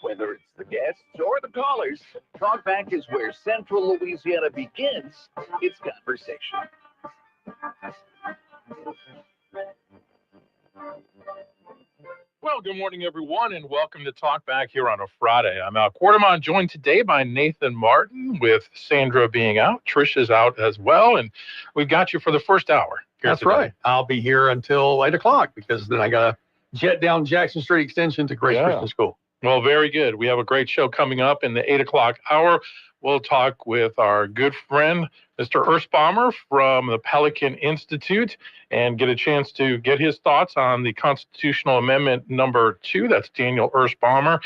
Whether it's the guests or the callers, Talkback is where Central Louisiana begins its conversation. Well, good morning, everyone, and welcome to Talkback here on a Friday. I'm Al Quartemont, joined today by Nathan Martin, with Sandra being out. Trish is out as well, and we've got you for the first hour. That's today. Right. I'll be here until 8 o'clock because then I got to jet down Jackson Street Extension to Grace Christian School. Well, very good. We have a great show coming up in the 8 o'clock hour. We'll talk with our good friend, Mr. Erspamer from the Pelican Institute, and get a chance to get his thoughts on the Constitutional Amendment number 2. That's Daniel Erspamer.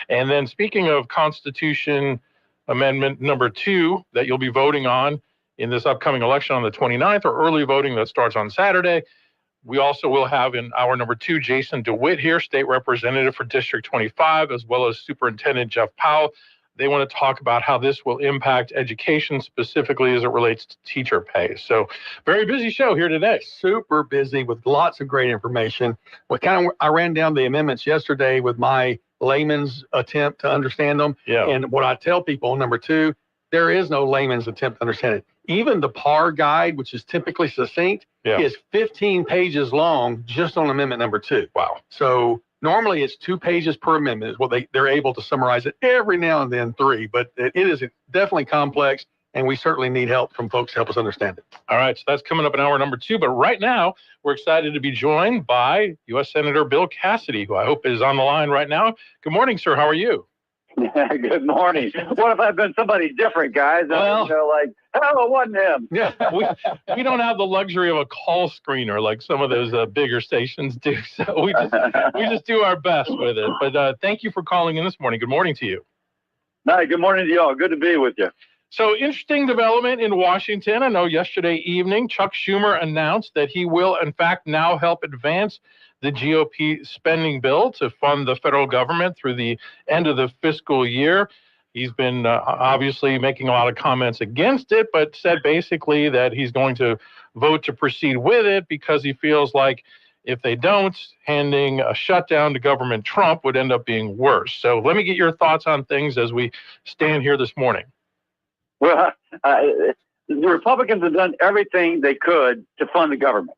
And then speaking of Constitution Amendment number 2 that you'll be voting on in this upcoming election on the 29th, or early voting that starts on Saturday, we also will have in hour number 2 Jason Dewitt here, state representative for District 25, as well as Superintendent Jeff Powell. They want to talk about how this will impact education, specifically as it relates to teacher pay. So very busy show here today. Super busy with lots of great information. I ran down the amendments yesterday with my layman's attempt to understand them. Yeah. And what I tell people, number 2, there is no layman's attempt to understand it. Even the PAR guide, which is typically succinct, is 15 pages long just on amendment number 2. Wow. So normally it's 2 pages per amendment is what they're able to summarize it. Every now and then 3, but it is definitely complex, and we certainly need help from folks to help us understand it. All right, so that's coming up in hour number 2. But right now, we're excited to be joined by U.S. Senator Bill Cassidy, who I hope is on the line right now. Good morning, sir. How are you? Good morning. What if I've been somebody different, guys? Well, it wasn't him. Yeah, we don't have the luxury of a call screener like some of those bigger stations do. So we just do our best with it. But thank you for calling in this morning. Good morning to you. Hi, good morning to y'all. Good to be with you. So interesting development in Washington. I know yesterday evening, Chuck Schumer announced that he will, in fact, now help advance the GOP spending bill to fund the federal government through the end of the fiscal year. He's been obviously making a lot of comments against it, but said basically that he's going to vote to proceed with it because he feels like if they don't, handing a shutdown to government Trump would end up being worse. So let me get your thoughts on things as we stand here this morning. Well, the Republicans have done everything they could to fund the government.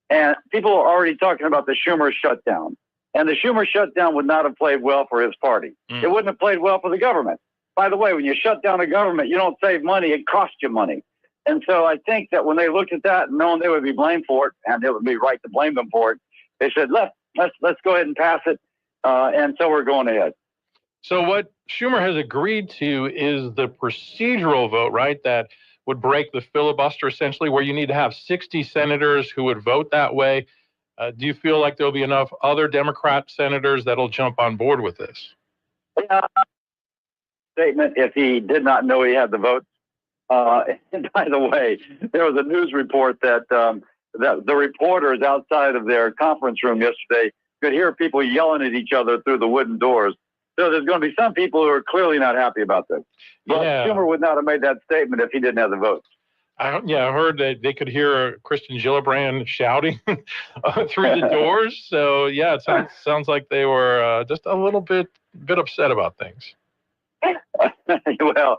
And people are already talking about the Schumer shutdown. And the Schumer shutdown would not have played well for his party. It wouldn't have played well for the government. By the way, when you shut down a government, you don't save money, it costs you money. And so I think that when they looked at that, knowing they would be blamed for it, and it would be right to blame them for it, they said, let's go ahead and pass it. And so we're going ahead. So what Schumer has agreed to is the procedural vote, right? That would break the filibuster, essentially, where you need to have 60 senators who would vote that way. Do you feel like there'll be enough other Democrat senators that'll jump on board with this? Statement if he did not know he had the votes. And by the way, there was a news report that the reporters outside of their conference room yesterday could hear people yelling at each other through the wooden doors. So there's going to be some people who are clearly not happy about this. But Schumer would not have made that statement if he didn't have the votes. I heard that they could hear Kristen Gillibrand shouting through the doors. So, yeah, it sounds like they were just a little bit upset about things. Well,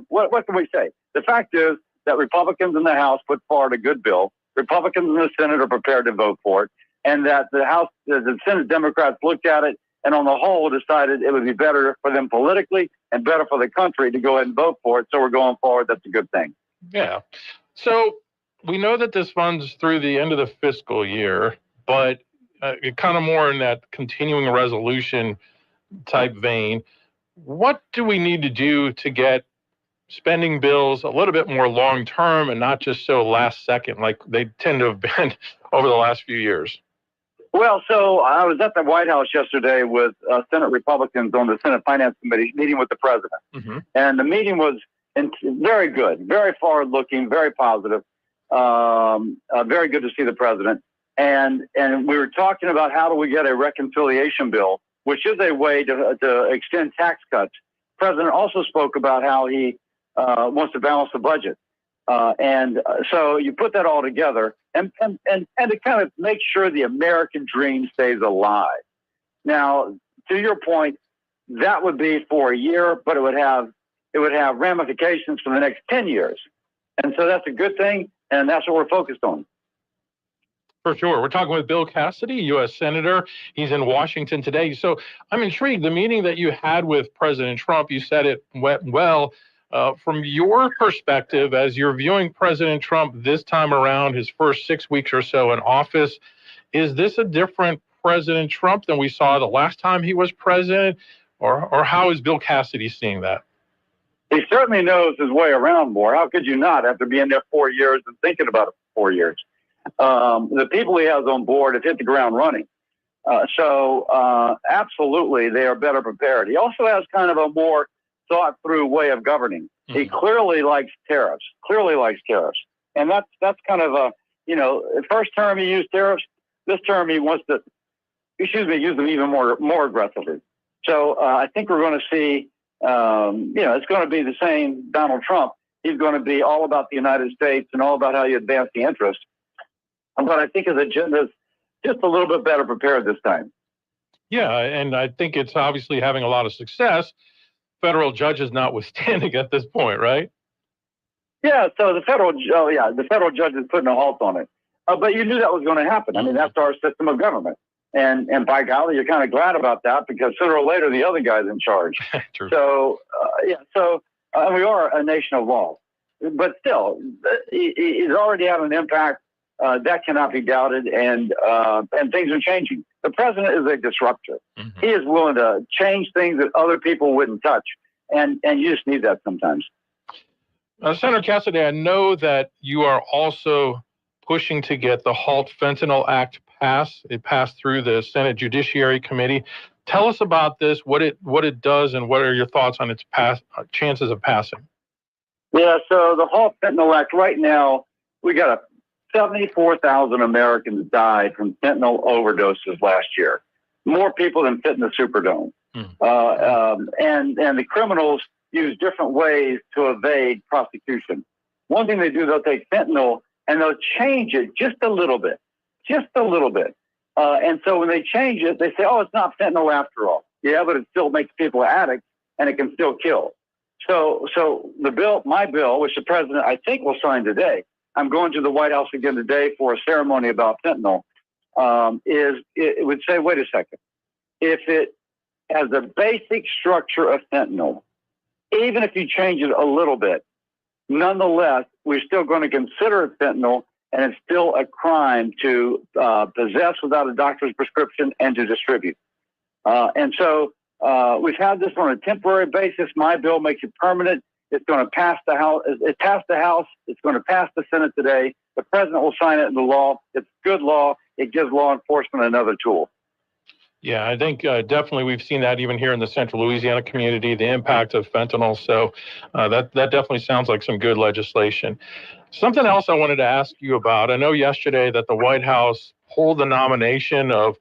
what can we say? The fact is that Republicans in the House put forward a good bill. Republicans in the Senate are prepared to vote for it. And that the Senate Democrats looked at it and on the whole decided it would be better for them politically and better for the country to go ahead and vote for it. So we're going forward. That's a good thing. Yeah. So we know that this funds through the end of the fiscal year, but kind of more in that continuing resolution type vein. What do we need to do to get spending bills a little bit more long term and not just so last second like they tend to have been over the last few years? Well, so I was at the White House yesterday with Senate Republicans on the Senate Finance Committee meeting with the president. Mm-hmm. And the meeting was very good, very forward-looking, very positive, very good to see the president. And we were talking about how do we get a reconciliation bill, which is a way to extend tax cuts. The president also spoke about how he wants to balance the budget. So you put that all together and to kind of make sure the American dream stays alive. Now, to your point, that would be for a year, but it would have ramifications for the next 10 years. And so that's a good thing, and that's what we're focused on. For sure. We're talking with Bill Cassidy, U.S. Senator. He's in Washington today. So I'm intrigued. The meeting that you had with President Trump, you said it went well. From your perspective, as you're viewing President Trump this time around, his first 6 weeks or so in office, is this a different President Trump than we saw the last time he was president? Or how is Bill Cassidy seeing that? He certainly knows his way around more. How could you not after being there 4 years and thinking about it for 4 years? The people he has on board have hit the ground running. So absolutely, they are better prepared. He also has kind of a more thought through way of governing. Mm-hmm. He clearly likes tariffs, And that's kind of a, the first term he used tariffs. This term he wants to, use them even more aggressively. So I think we're going to see, it's going to be the same Donald Trump. He's going to be all about the United States and all about how you advance the interest. But I think his agenda is just a little bit better prepared this time. Yeah, and I think it's obviously having a lot of success. Federal judges notwithstanding at this point, right? Yeah, so the federal judge is putting a halt on it. But you knew that was going to happen. I mean, that's our system of government. And by golly, you're kind of glad about that because sooner or later the other guy's in charge. True. So, and we are a nation of law. But still, he's already had an impact. That cannot be doubted, and things are changing. The president is a disruptor. Mm-hmm. He is willing to change things that other people wouldn't touch, and you just need that sometimes. Senator Cassidy, I know that you are also pushing to get the Halt Fentanyl Act passed. It passed through the Senate Judiciary Committee. Tell us about this, what it does, and what are your thoughts on its chances of passing? Yeah, so the Halt Fentanyl Act right now, we got 74,000 Americans died from fentanyl overdoses last year. More people than fit in the Superdome. And the criminals use different ways to evade prosecution. One thing they do, they'll take fentanyl and they'll change it just a little bit. And so when they change it, they say, oh, it's not fentanyl after all. Yeah, but it still makes people addicts and it can still kill. So the bill, my bill, which the president, I think, will sign today, I'm going to the White House again today for a ceremony about fentanyl, it would say, wait a second, if it has the basic structure of fentanyl, even if you change it a little bit, nonetheless, we're still going to consider it fentanyl, and it's still a crime to possess without a doctor's prescription and to distribute. And so we've had this on a temporary basis. My bill makes it permanent. It's going to pass the House. It passed the House. It's going to pass the Senate today. The president will sign it into law. It's good law. It gives law enforcement another tool. Yeah, I think definitely we've seen that even here in the Central Louisiana community, the impact of fentanyl. So that definitely sounds like some good legislation. Something else I wanted to ask you about. I know yesterday that the White House pulled the nomination of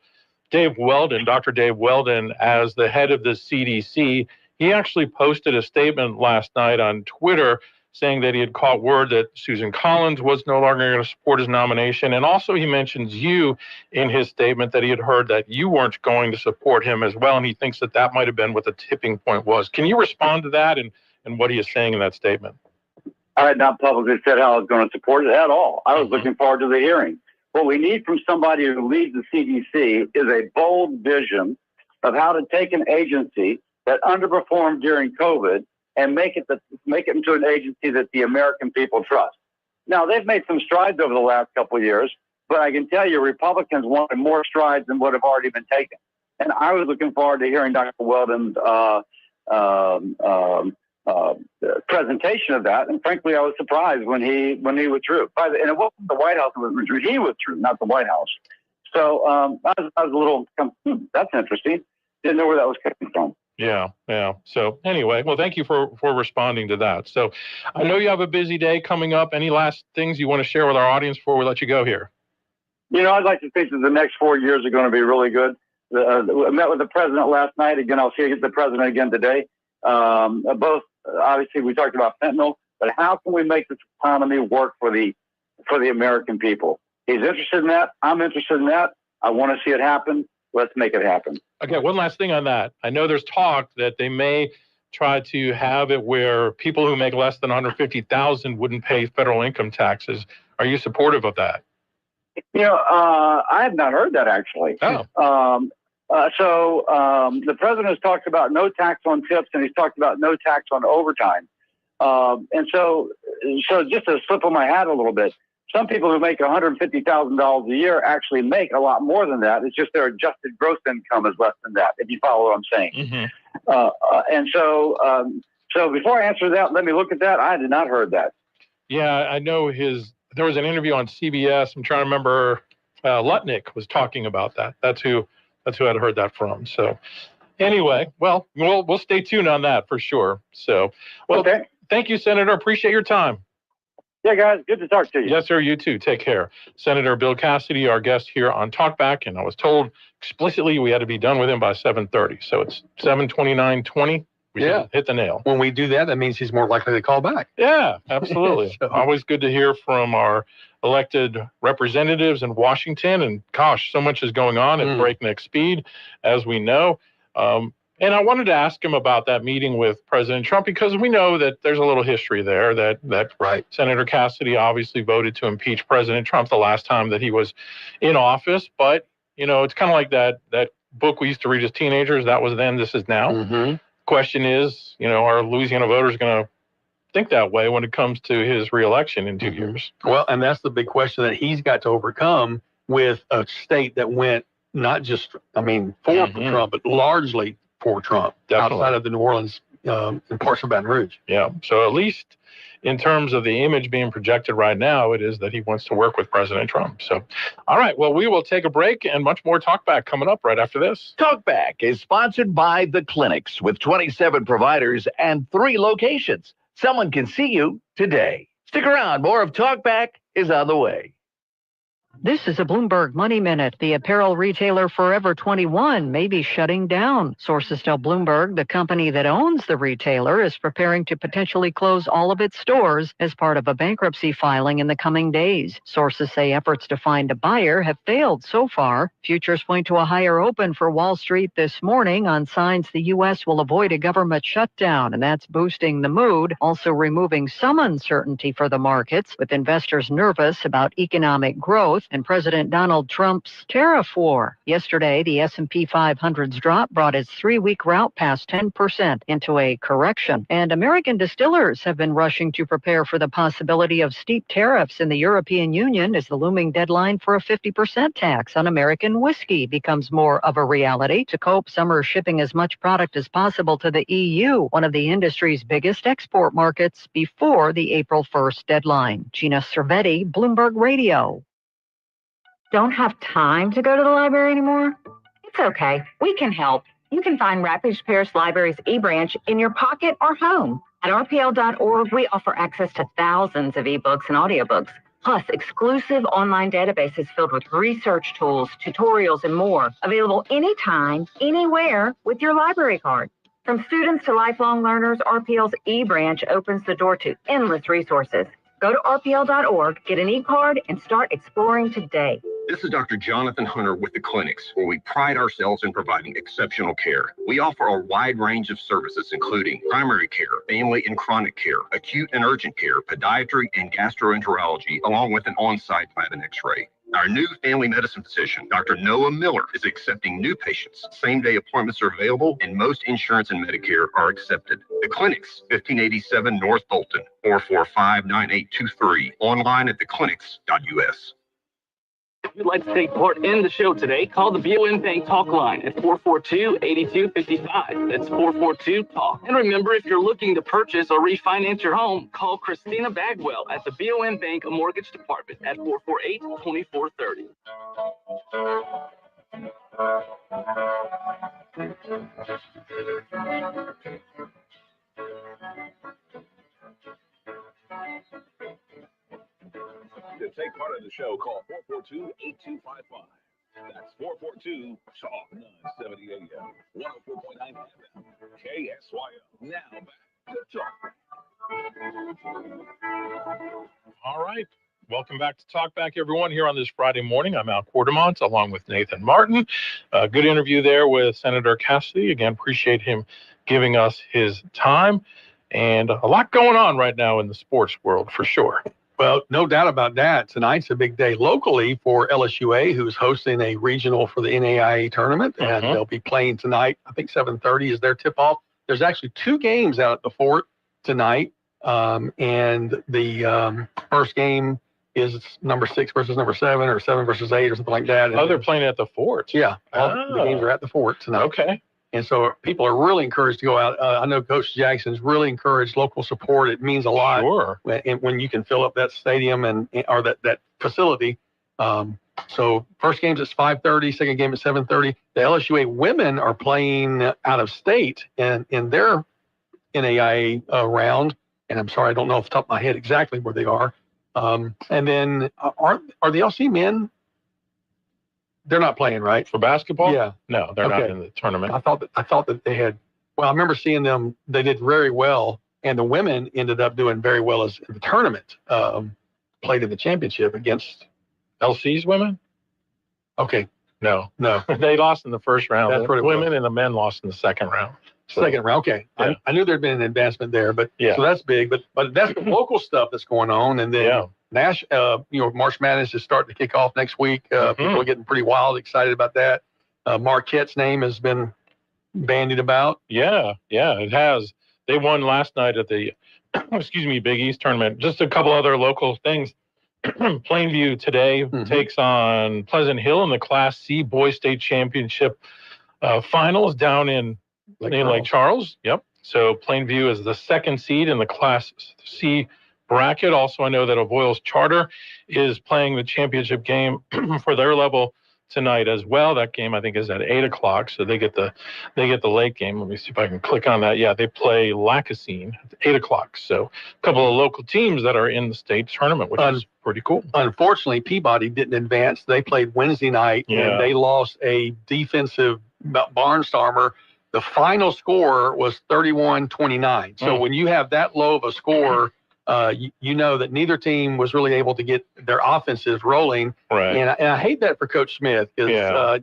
Dave Weldon, Dr. Dave Weldon, as the head of the CDC. He actually posted a statement last night on Twitter saying that he had caught word that Susan Collins was no longer going to support his nomination. And also he mentions you in his statement that he had heard that you weren't going to support him as well. And he thinks that that might have been what the tipping point was. Can you respond to that and what he is saying in that statement? I had not publicly said how I was going to support it at all. I was looking forward to the hearing. What we need from somebody who leads the CDC is a bold vision of how to take an agency that underperformed during COVID and make it into an agency that the American people trust. Now, they've made some strides over the last couple of years, but I can tell you Republicans wanted more strides than what have already been taken. And I was looking forward to hearing Dr. Weldon's presentation of that. And frankly, I was surprised when he withdrew. And it wasn't the White House that withdrew. He withdrew, not the White House. So I was a little, that's interesting. Didn't know where that was coming from. Yeah. So anyway, well, thank you for responding to that. So I know you have a busy day coming up. Any last things you want to share with our audience before we let you go here? I'd like to think that the next 4 years are going to be really good. I met with the president last night. Again, I'll see the president again today. Both, obviously, we talked about fentanyl, but how can we make this economy work for the American people? He's interested in that. I'm interested in that. I want to see it happen. let's make it happen. Okay, one last thing on that. I know there's talk that they may try to have it where people who make less than 150,000 wouldn't pay federal income taxes. Are you supportive of that? I have not heard that actually. Oh. The president has talked about no tax on tips, and he's talked about no tax on overtime. And so just to slip on my hat a little bit, some people who make $150,000 a year actually make a lot more than that. It's just their adjusted gross income is less than that, if you follow what I'm saying. Mm-hmm. So before I answer that, let me look at that. I did not heard that. Yeah, I know there was an interview on CBS. I'm trying to remember. Lutnick was talking about that. That's who I'd heard that from. So anyway, well, we'll stay tuned on that for sure. So, well, okay. Thank you, Senator. Appreciate your time. Yeah, guys, good to talk to you. Yes, sir. You too. Take care. Senator Bill Cassidy, our guest here on Talkback, and I was told explicitly we had to be done with him by 7:30. So it's 7:29:20. We hit the nail. When we do that, that means he's more likely to call back. Yeah, absolutely. Always good to hear from our elected representatives in Washington. And gosh, so much is going on at breakneck speed, as we know. And I wanted to ask him about that meeting with President Trump, because we know that there's a little history there that Senator Cassidy obviously voted to impeach President Trump the last time that he was in office. But, it's kind of like that book we used to read as teenagers. That was then, this is now. Mm-hmm. Question is, are Louisiana voters going to think that way when it comes to his reelection in 2 years? Well, and that's the big question that he's got to overcome with a state that went not just, for Trump, but largely for Trump, outside of the New Orleans and parts of Baton Rouge. Yeah. So at least in terms of the image being projected right now, it is that he wants to work with President Trump. So, all right. Well, we will take a break, and much more Talkback coming up right after this. Talkback is sponsored by The Clinics with 27 providers and 3 locations. Someone can see you today. Stick around. More of Talkback is on the way. This is a Bloomberg Money Minute. The apparel retailer Forever 21 may be shutting down. Sources tell Bloomberg the company that owns the retailer is preparing to potentially close all of its stores as part of a bankruptcy filing in the coming days. Sources say efforts to find a buyer have failed so far. Futures point to a higher open for Wall Street this morning on signs the U.S. will avoid a government shutdown, and that's boosting the mood, also removing some uncertainty for the markets, with investors nervous about economic growth and President Donald Trump's tariff war. Yesterday, the S&P 500's drop brought its 3-week rout past 10% into a correction. And American distillers have been rushing to prepare for the possibility of steep tariffs in the European Union as the looming deadline for a 50% tax on American whiskey becomes more of a reality. To cope, some are shipping as much product as possible to the EU, one of the industry's biggest export markets, before the April 1st deadline. Gina Cervetti, Bloomberg Radio. Don't have time to go to the library anymore? It's okay. We can help. You can find Rapids Parish Library's eBranch in your pocket or home. At rpl.org, we offer access to thousands of ebooks and audiobooks, plus exclusive online databases filled with research tools, tutorials, and more, available anytime, anywhere with your library card. From students to lifelong learners, RPL's eBranch opens the door to endless resources. Go to rpl.org, get an e-card, and start exploring today. This is Dr. Jonathan Hunter with the Clinics, where we pride ourselves in providing exceptional care. We offer a wide range of services, including primary care, family and chronic care, acute and urgent care, podiatry, and gastroenterology, along with an on-site lab and x-ray. Our new family medicine physician, Dr. Noah Miller, is accepting new patients. Same-day appointments are available, and most insurance and Medicare are accepted. The Clinics, 1587 North Bolton, 445-9823. Online at theclinics.us. If you'd like to take part in the show today, call the BOM Bank Talk line at 442-8255. That's 442-TALK. And remember, if you're looking to purchase or refinance your home, call Christina Bagwell at the BOM Bank Mortgage Department at 448-2430. To take part in the show, call 442-8255. That's 442-TALK 970 AM, 104.9 FM, KSYO. Now back to Talk. All right. Welcome Welcome back to Talkback, everyone, here on this Friday morning. I'm Al Quartemont, along with Nathan Martin. Good interview there with Senator Cassidy. Again, appreciate him giving us his time. And a lot going on right now in the sports world, for sure. Well, no doubt about that. Tonight's a big day locally for LSUA, who's hosting a regional for the NAIA tournament, and they'll be playing tonight. I think 7:30 is their tip-off. There's actually 2 games out at the Fort tonight, and the first game is number 6 versus number 7, or 7 versus 8, or something like that. Oh, they're playing at the Fort. Yeah, all the games are at the Fort tonight. Okay. And so people are really encouraged to go out. I know Coach Jackson's really encouraged local support. It means a lot when you can fill up that stadium or that facility. So first game's at 5:30, second game at 7:30. The LSUA women are playing out of state in their NAIA round. And I'm sorry, I don't know off the top of my head exactly where they are. And then are the LC men? They're not playing, right? For basketball? Yeah. No, they're not in the tournament. I thought that they had. Well, I remember seeing them. They did very well, and the women ended up doing very well as in the tournament. Played in the championship against LC's women. Okay. No. They lost in the first round. That's the women and the men lost in the second round. Second round. Okay. Yeah. I knew there'd been an advancement there, but so that's big. But that's the local stuff that's going on, and then. March Madness is starting to kick off next week. People are getting pretty wild, excited about that. Marquette's name has been bandied about. Yeah, it has. They won last night at the, Big East tournament. Just a couple other local things. Plainview today takes on Pleasant Hill in the Class C Boys State Championship finals down in Lake Charles. Yep. So Plainview is the second seed in the Class C bracket. Also, I know that Avoyles Charter is playing the championship game for their level tonight as well. That game I think is at 8 o'clock, so they get the late game. Let me see if I can click on that. Yeah, they play Lacassine at 8 o'clock. So a couple of local teams that are in the state tournament, which is pretty cool. Unfortunately, Peabody didn't advance. They played Wednesday night and they lost a defensive barnstormer. The final score was 31-29. So when you have that low of a score, you know that neither team was really able to get their offenses rolling. Right. And I hate that for Coach Smith because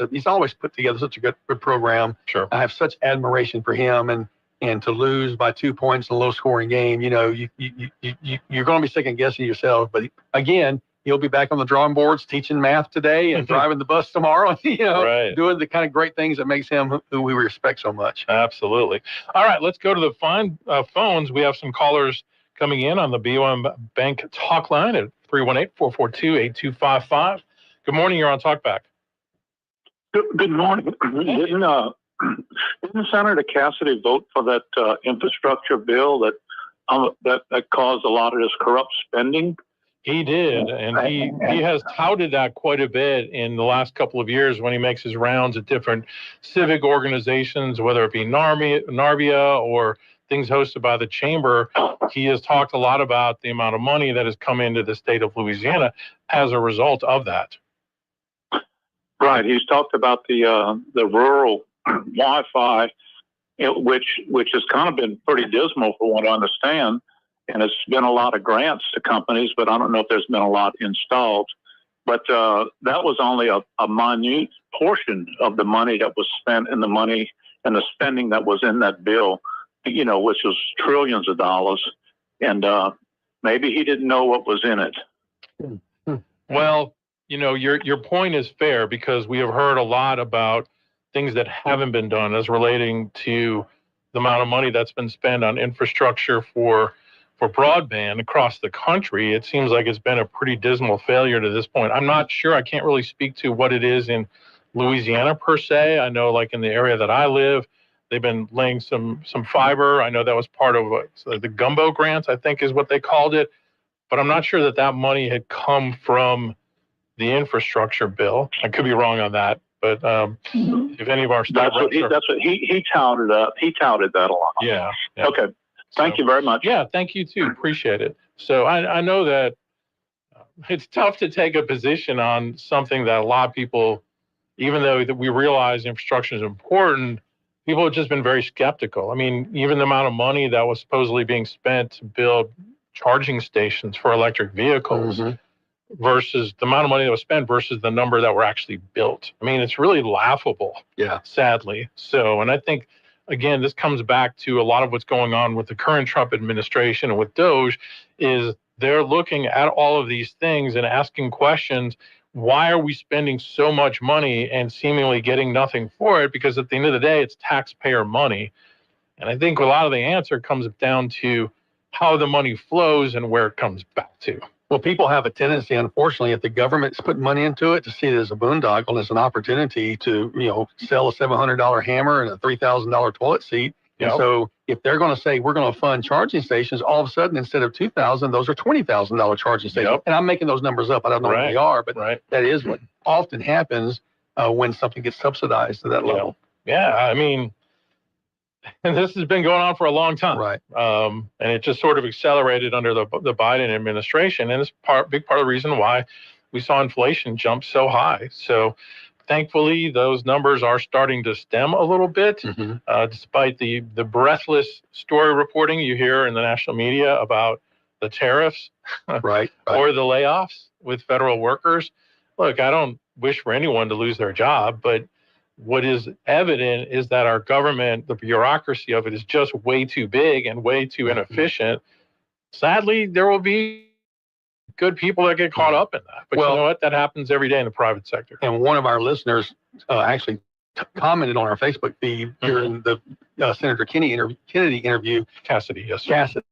he's always put together such a good program. Sure. I have such admiration for him, and to lose by 2 points in a low scoring game, you're going to be second guessing yourself. But again, he'll be back on the drawing boards teaching math today and driving the bus tomorrow, doing the kind of great things that makes him who we respect so much. Absolutely. All right, let's go to the phones. We have some callers coming in on the BOM Bank talk line at 318-442-8255. Good morning. You're on Talkback. Good morning. Didn't Senator Cassidy vote for that infrastructure bill that caused a lot of this corrupt spending? He did, and he has touted that quite a bit in the last couple of years when he makes his rounds at different civic organizations, whether it be NARBIA or things hosted by the chamber. He has talked a lot about the amount of money that has come into the state of Louisiana as a result of that. Right. He's talked about the rural Wi-Fi, which has kind of been pretty dismal from what I understand. And it's been a lot of grants to companies, but I don't know if there's been a lot installed. But that was only a minute portion of the money that was spent and the spending that was in that bill, which was trillions of dollars. And maybe he didn't know what was in it. Well, your point is fair, because we have heard a lot about things that haven't been done as relating to the amount of money that's been spent on infrastructure for broadband across the country. It seems like it's been a pretty dismal failure to this point. I'm not sure. I can't really speak to what it is in Louisiana per se. I know, like in the area that I live, they've been laying some fiber. I know that was part of the gumbo grants, I think is what they called it. But I'm not sure that money had come from the infrastructure bill. I could be wrong on that. But if any of our staff, that's what he touted up. He touted that a lot. Yeah. Okay. Thank you very much. Yeah, thank you too. Appreciate it. So I know that it's tough to take a position on something that a lot of people, even though that we realize infrastructure is important, people have just been very skeptical. I mean, even the amount of money that was supposedly being spent to build charging stations for electric vehicles, versus the amount of money that was spent versus the number that were actually built. I mean, it's really laughable, sadly. So, and I think, again, this comes back to a lot of what's going on with the current Trump administration and with Doge is they're looking at all of these things and asking questions. Why are we spending so much money and seemingly getting nothing for it? Because at the end of the day, it's taxpayer money. And I think a lot of the answer comes down to how the money flows and where it comes back to. Well, people have a tendency, unfortunately, if the government's putting money into it, to see it as a boondoggle and as an opportunity to, sell a $700 hammer and a $3,000 toilet seat. And so if they're going to say we're going to fund charging stations, all of a sudden, instead of $2,000, those are $20,000 charging stations. And I'm making those numbers up. I don't know what they are, but that is what often happens when something gets subsidized to that level. Yeah, I mean, and this has been going on for a long time. Right. And it just sort of accelerated under the Biden administration. And it's big part of the reason why we saw inflation jump so high. So thankfully, those numbers are starting to stem a little bit, despite the breathless story reporting you hear in the national media about the tariffs or the layoffs with federal workers. Look, I don't wish for anyone to lose their job, but what is evident is that our government, the bureaucracy of it is just way too big and way too inefficient. Sadly, there will be good people that get caught up in that. But you know what? That happens every day in the private sector. And one of our listeners actually commented on our Facebook feed during the Senator Kennedy interview. Cassidy, yes. Cassidy,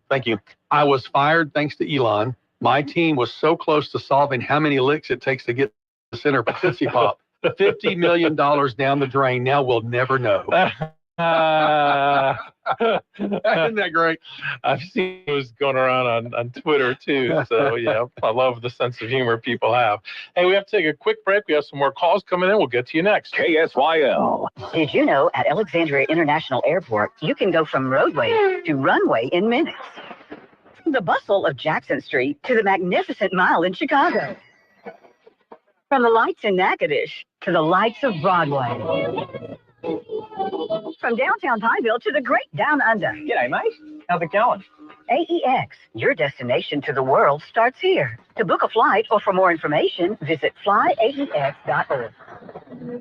thank you. I was fired thanks to Elon. My team was so close to solving how many licks it takes to get the center of Tootsie Pop. $50 million down the drain. Now we'll never know. Isn't that great? I've seen it was going around on Twitter too. So yeah, I love the sense of humor people have. Hey, we have to take a quick break. We have some more calls coming in. We'll get to you next. KSYL. Did you know at Alexandria International Airport, you can go from roadway to runway in minutes? From the bustle of Jackson Street to the magnificent Mile in Chicago. From the lights in Natchitoches to the lights of Broadway. From downtown Pineville to the great Down Under. G'day, mate. How's it going? AEX, your destination to the world starts here. To book a flight or for more information, visit flyaex.org.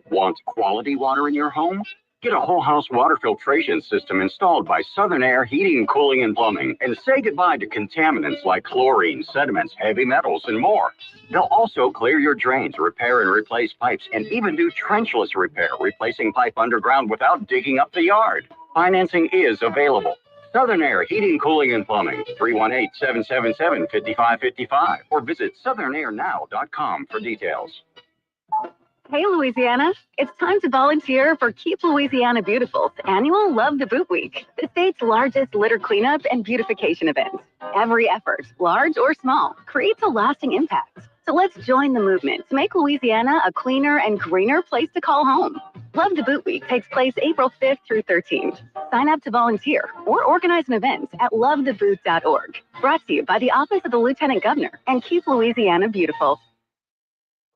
Want quality water in your home? Get a whole house water filtration system installed by Southern Air Heating, Cooling, and Plumbing, and say goodbye to contaminants like chlorine, sediments, heavy metals, and more. They'll also clear your drains, repair and replace pipes, and even do trenchless repair, replacing pipe underground without digging up the yard. Financing is available. Southern Air Heating, Cooling, and Plumbing, 318-777-5555, or visit southernairnow.com for details. Hey, Louisiana. It's time to volunteer for Keep Louisiana Beautiful's annual Love the Boot Week, the state's largest litter cleanup and beautification event. Every effort, large or small, creates a lasting impact. So let's join the movement to make Louisiana a cleaner and greener place to call home. Love the Boot Week takes place April 5th through 13th. Sign up to volunteer or organize an event at lovetheboot.org. Brought to you by the Office of the Lieutenant Governor and Keep Louisiana Beautiful.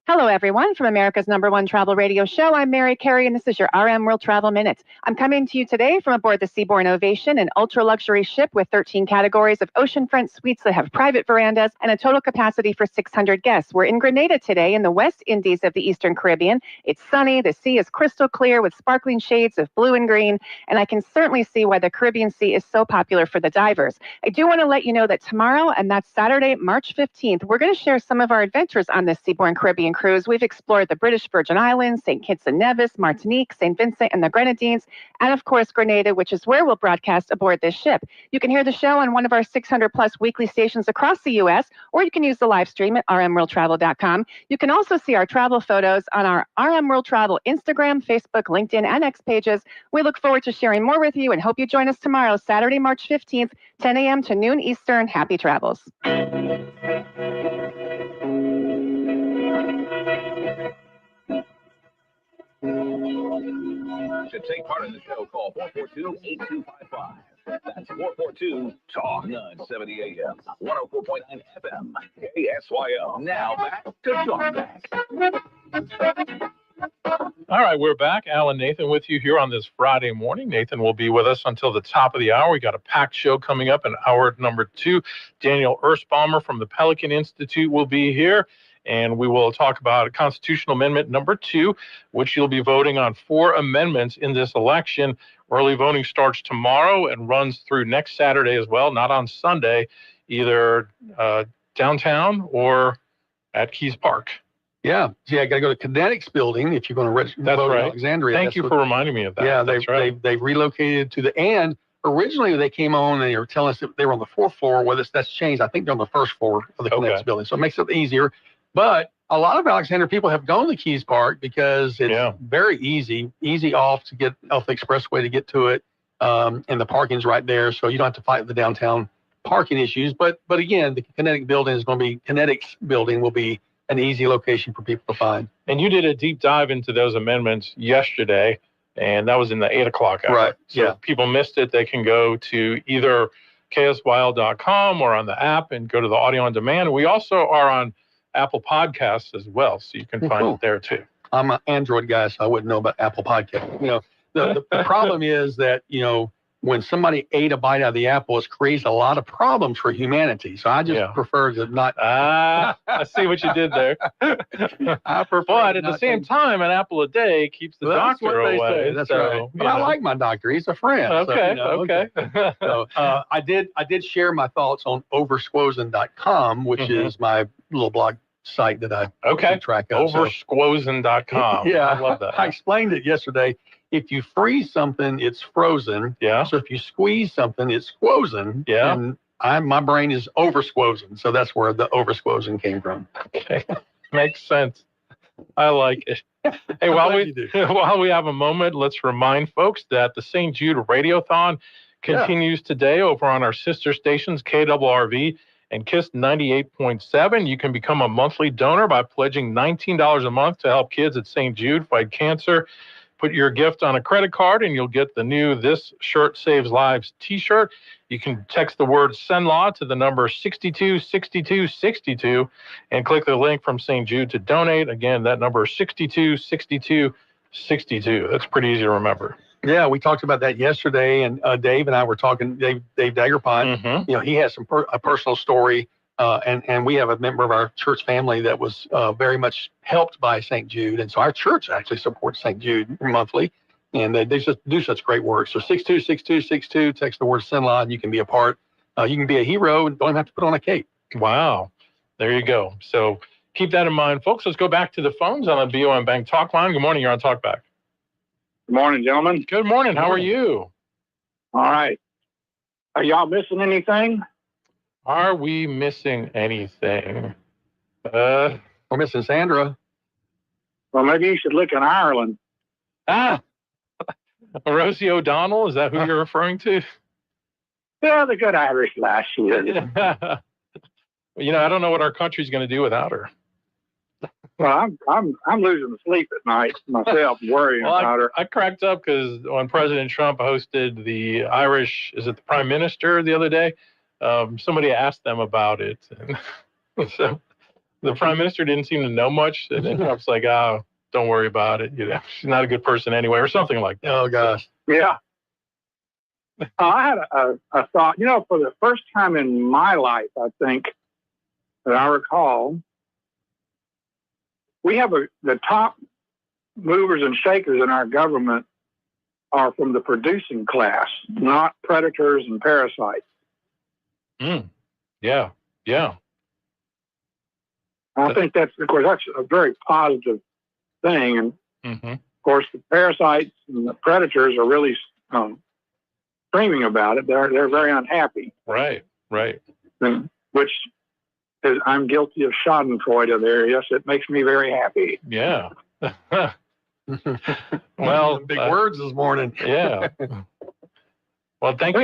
Hello, everyone. From America's #1 travel radio show, I'm Mary Carey, and this is your RM World Travel Minute. I'm coming to you today from aboard the Seabourn Ovation, an ultra-luxury ship with 13 categories of oceanfront suites that have private verandas and a total capacity for 600 guests. We're in Grenada today in the West Indies of the Eastern Caribbean. It's sunny. The sea is crystal clear with sparkling shades of blue and green, and I can certainly see why the Caribbean Sea is so popular for the divers. I do want to let you know that tomorrow, and that's Saturday, March 15th, we're going to share some of our adventures on this Seabourn Caribbean cruise. We've explored the British Virgin Islands, St. Kitts and Nevis, Martinique, St. Vincent and the Grenadines, and of course Grenada, which is where we'll broadcast aboard this ship. You can hear the show on one of our 600 plus weekly stations across the U.S., or you can use the live stream at rmworldtravel.com. You can also see our travel photos on our RM World Travel Instagram, Facebook, LinkedIn, and X pages. We look forward to sharing more with you and hope you join us tomorrow, Saturday, March 15th, 10 a.m. to noon Eastern. Happy travels. To take part in the show, call 442-8255. That's 442-TALK, 970 AM, 104.9 FM, KSYL. Now back to Talkback. All right, we're back. Al and Nathan with you here on this Friday morning. Nathan will be with us until the top of the hour. We got a packed show coming up in hour number 2. Daniel Erspamer from the Pelican Institute will be here, and we will talk about Constitutional Amendment number 2, which you'll be voting on 4 amendments in this election. Early voting starts tomorrow and runs through next Saturday as well, not on Sunday, either downtown or at Keys Park. Yeah, I got to go to Kinetics building if you're going to vote in Alexandria. Thank you for reminding me of that. Yeah, they relocated to the and originally they came on and they were telling us that they were on the 4th floor. Well, that's changed. I think they're on the 1st floor of the Kinetics building, so it makes it easier. But a lot of Alexandria people have gone to Keys Park because it's very easy off to get off the expressway to get to it, and the parking's right there, so you don't have to fight the downtown parking issues. But again, the Kinetics building will be an easy location for people to find. And you did a deep dive into those amendments yesterday, and that was in the 8 o'clock hour. Right. So if people missed it, they can go to either KSYL.com or on the app and go to the audio on demand. We also are on Apple Podcasts as well, so you can find it there too. I'm an Android guy, so I wouldn't know about Apple Podcasts. The problem is that, when somebody ate a bite out of the apple, it creates a lot of problems for humanity. So I just prefer to not. I see what you did there. I prefer. But at the same time, an apple a day keeps the doctor away. That's right. But I like my doctor. He's a friend. Okay. So I did share my thoughts on oversquozen.com, which is my little blog site that I keep track of. Oversquozen.com. Yeah, I love that. I explained it yesterday. If you freeze something, it's frozen. Yeah. So if you squeeze something, it's squozen. Yeah. And my brain is oversquozen. So that's where the oversquozen came from. Okay. Makes sense. I like it. Hey, while we have a moment, let's remind folks that the St. Jude Radiothon continues today over on our sister stations, KRRV and KISS 98.7. You can become a monthly donor by pledging $19 a month to help kids at St. Jude fight cancer. Put your gift on a credit card and you'll get the new This Shirt Saves Lives t-shirt. You can text the word SENLAW to the number 626262 and click the link from St. Jude to donate. Again, that number is 626262. That's pretty easy to remember. Yeah, we talked about that yesterday, and Dave and I were talking. Dave Dagerpont, he has a personal story, and we have a member of our church family that was very much helped by St. Jude, and so our church actually supports St. Jude monthly, and they just do such great work. So 626262, text the word SENLAW, and you can be a part. You can be a hero and don't even have to put on a cape. Wow, there you go. So keep that in mind, folks. Let's go back to the phones on the BOM Bank Talk line. Good morning. You're on Talkback. Good morning, gentlemen. Good morning. How are you? All right. Are y'all missing anything? Are we missing anything? We're missing Sandra. Well, maybe you should look in Ireland. Rosie O'Donnell, is that who you're referring to? Yeah, the good Irish lass she is. I don't know what our country's going to do without her. Well, I'm losing sleep at night myself, worrying about her. I cracked up because when President Trump hosted the Irish, is it the Prime Minister the other day? Somebody asked them about it, and so the Prime Minister didn't seem to know much. And then Trump's like, "Oh, don't worry about it. She's not a good person anyway," or something like that. Oh gosh. Yeah. I had a thought. For the first time in my life, I think that I recall, we have the top movers and shakers in our government are from the producing class, not predators and parasites. Yeah. I think that's a very positive thing. And of course, the parasites and the predators are really screaming about it. They're very unhappy. Right. Which is, I'm guilty of Schadenfreude there. Yes, it makes me very happy. Yeah. Well, big words this morning. Yeah. Well, thank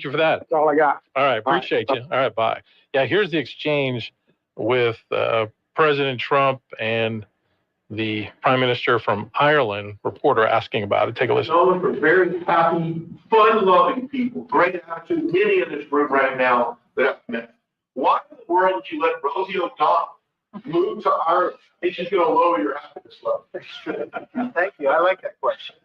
you for that. That's all I got. All right. Appreciate you. All right. Bye. Yeah. Here's the exchange with President Trump and the Prime Minister from Ireland. Reporter asking about it. Take a listen. Known for very happy, fun-loving people. Great attitude. Many in this room right now that I've met. Why in the world would you let Rosie O'Donnell Move to our, it's just gonna lower your happiness level. Thank you. I like that question.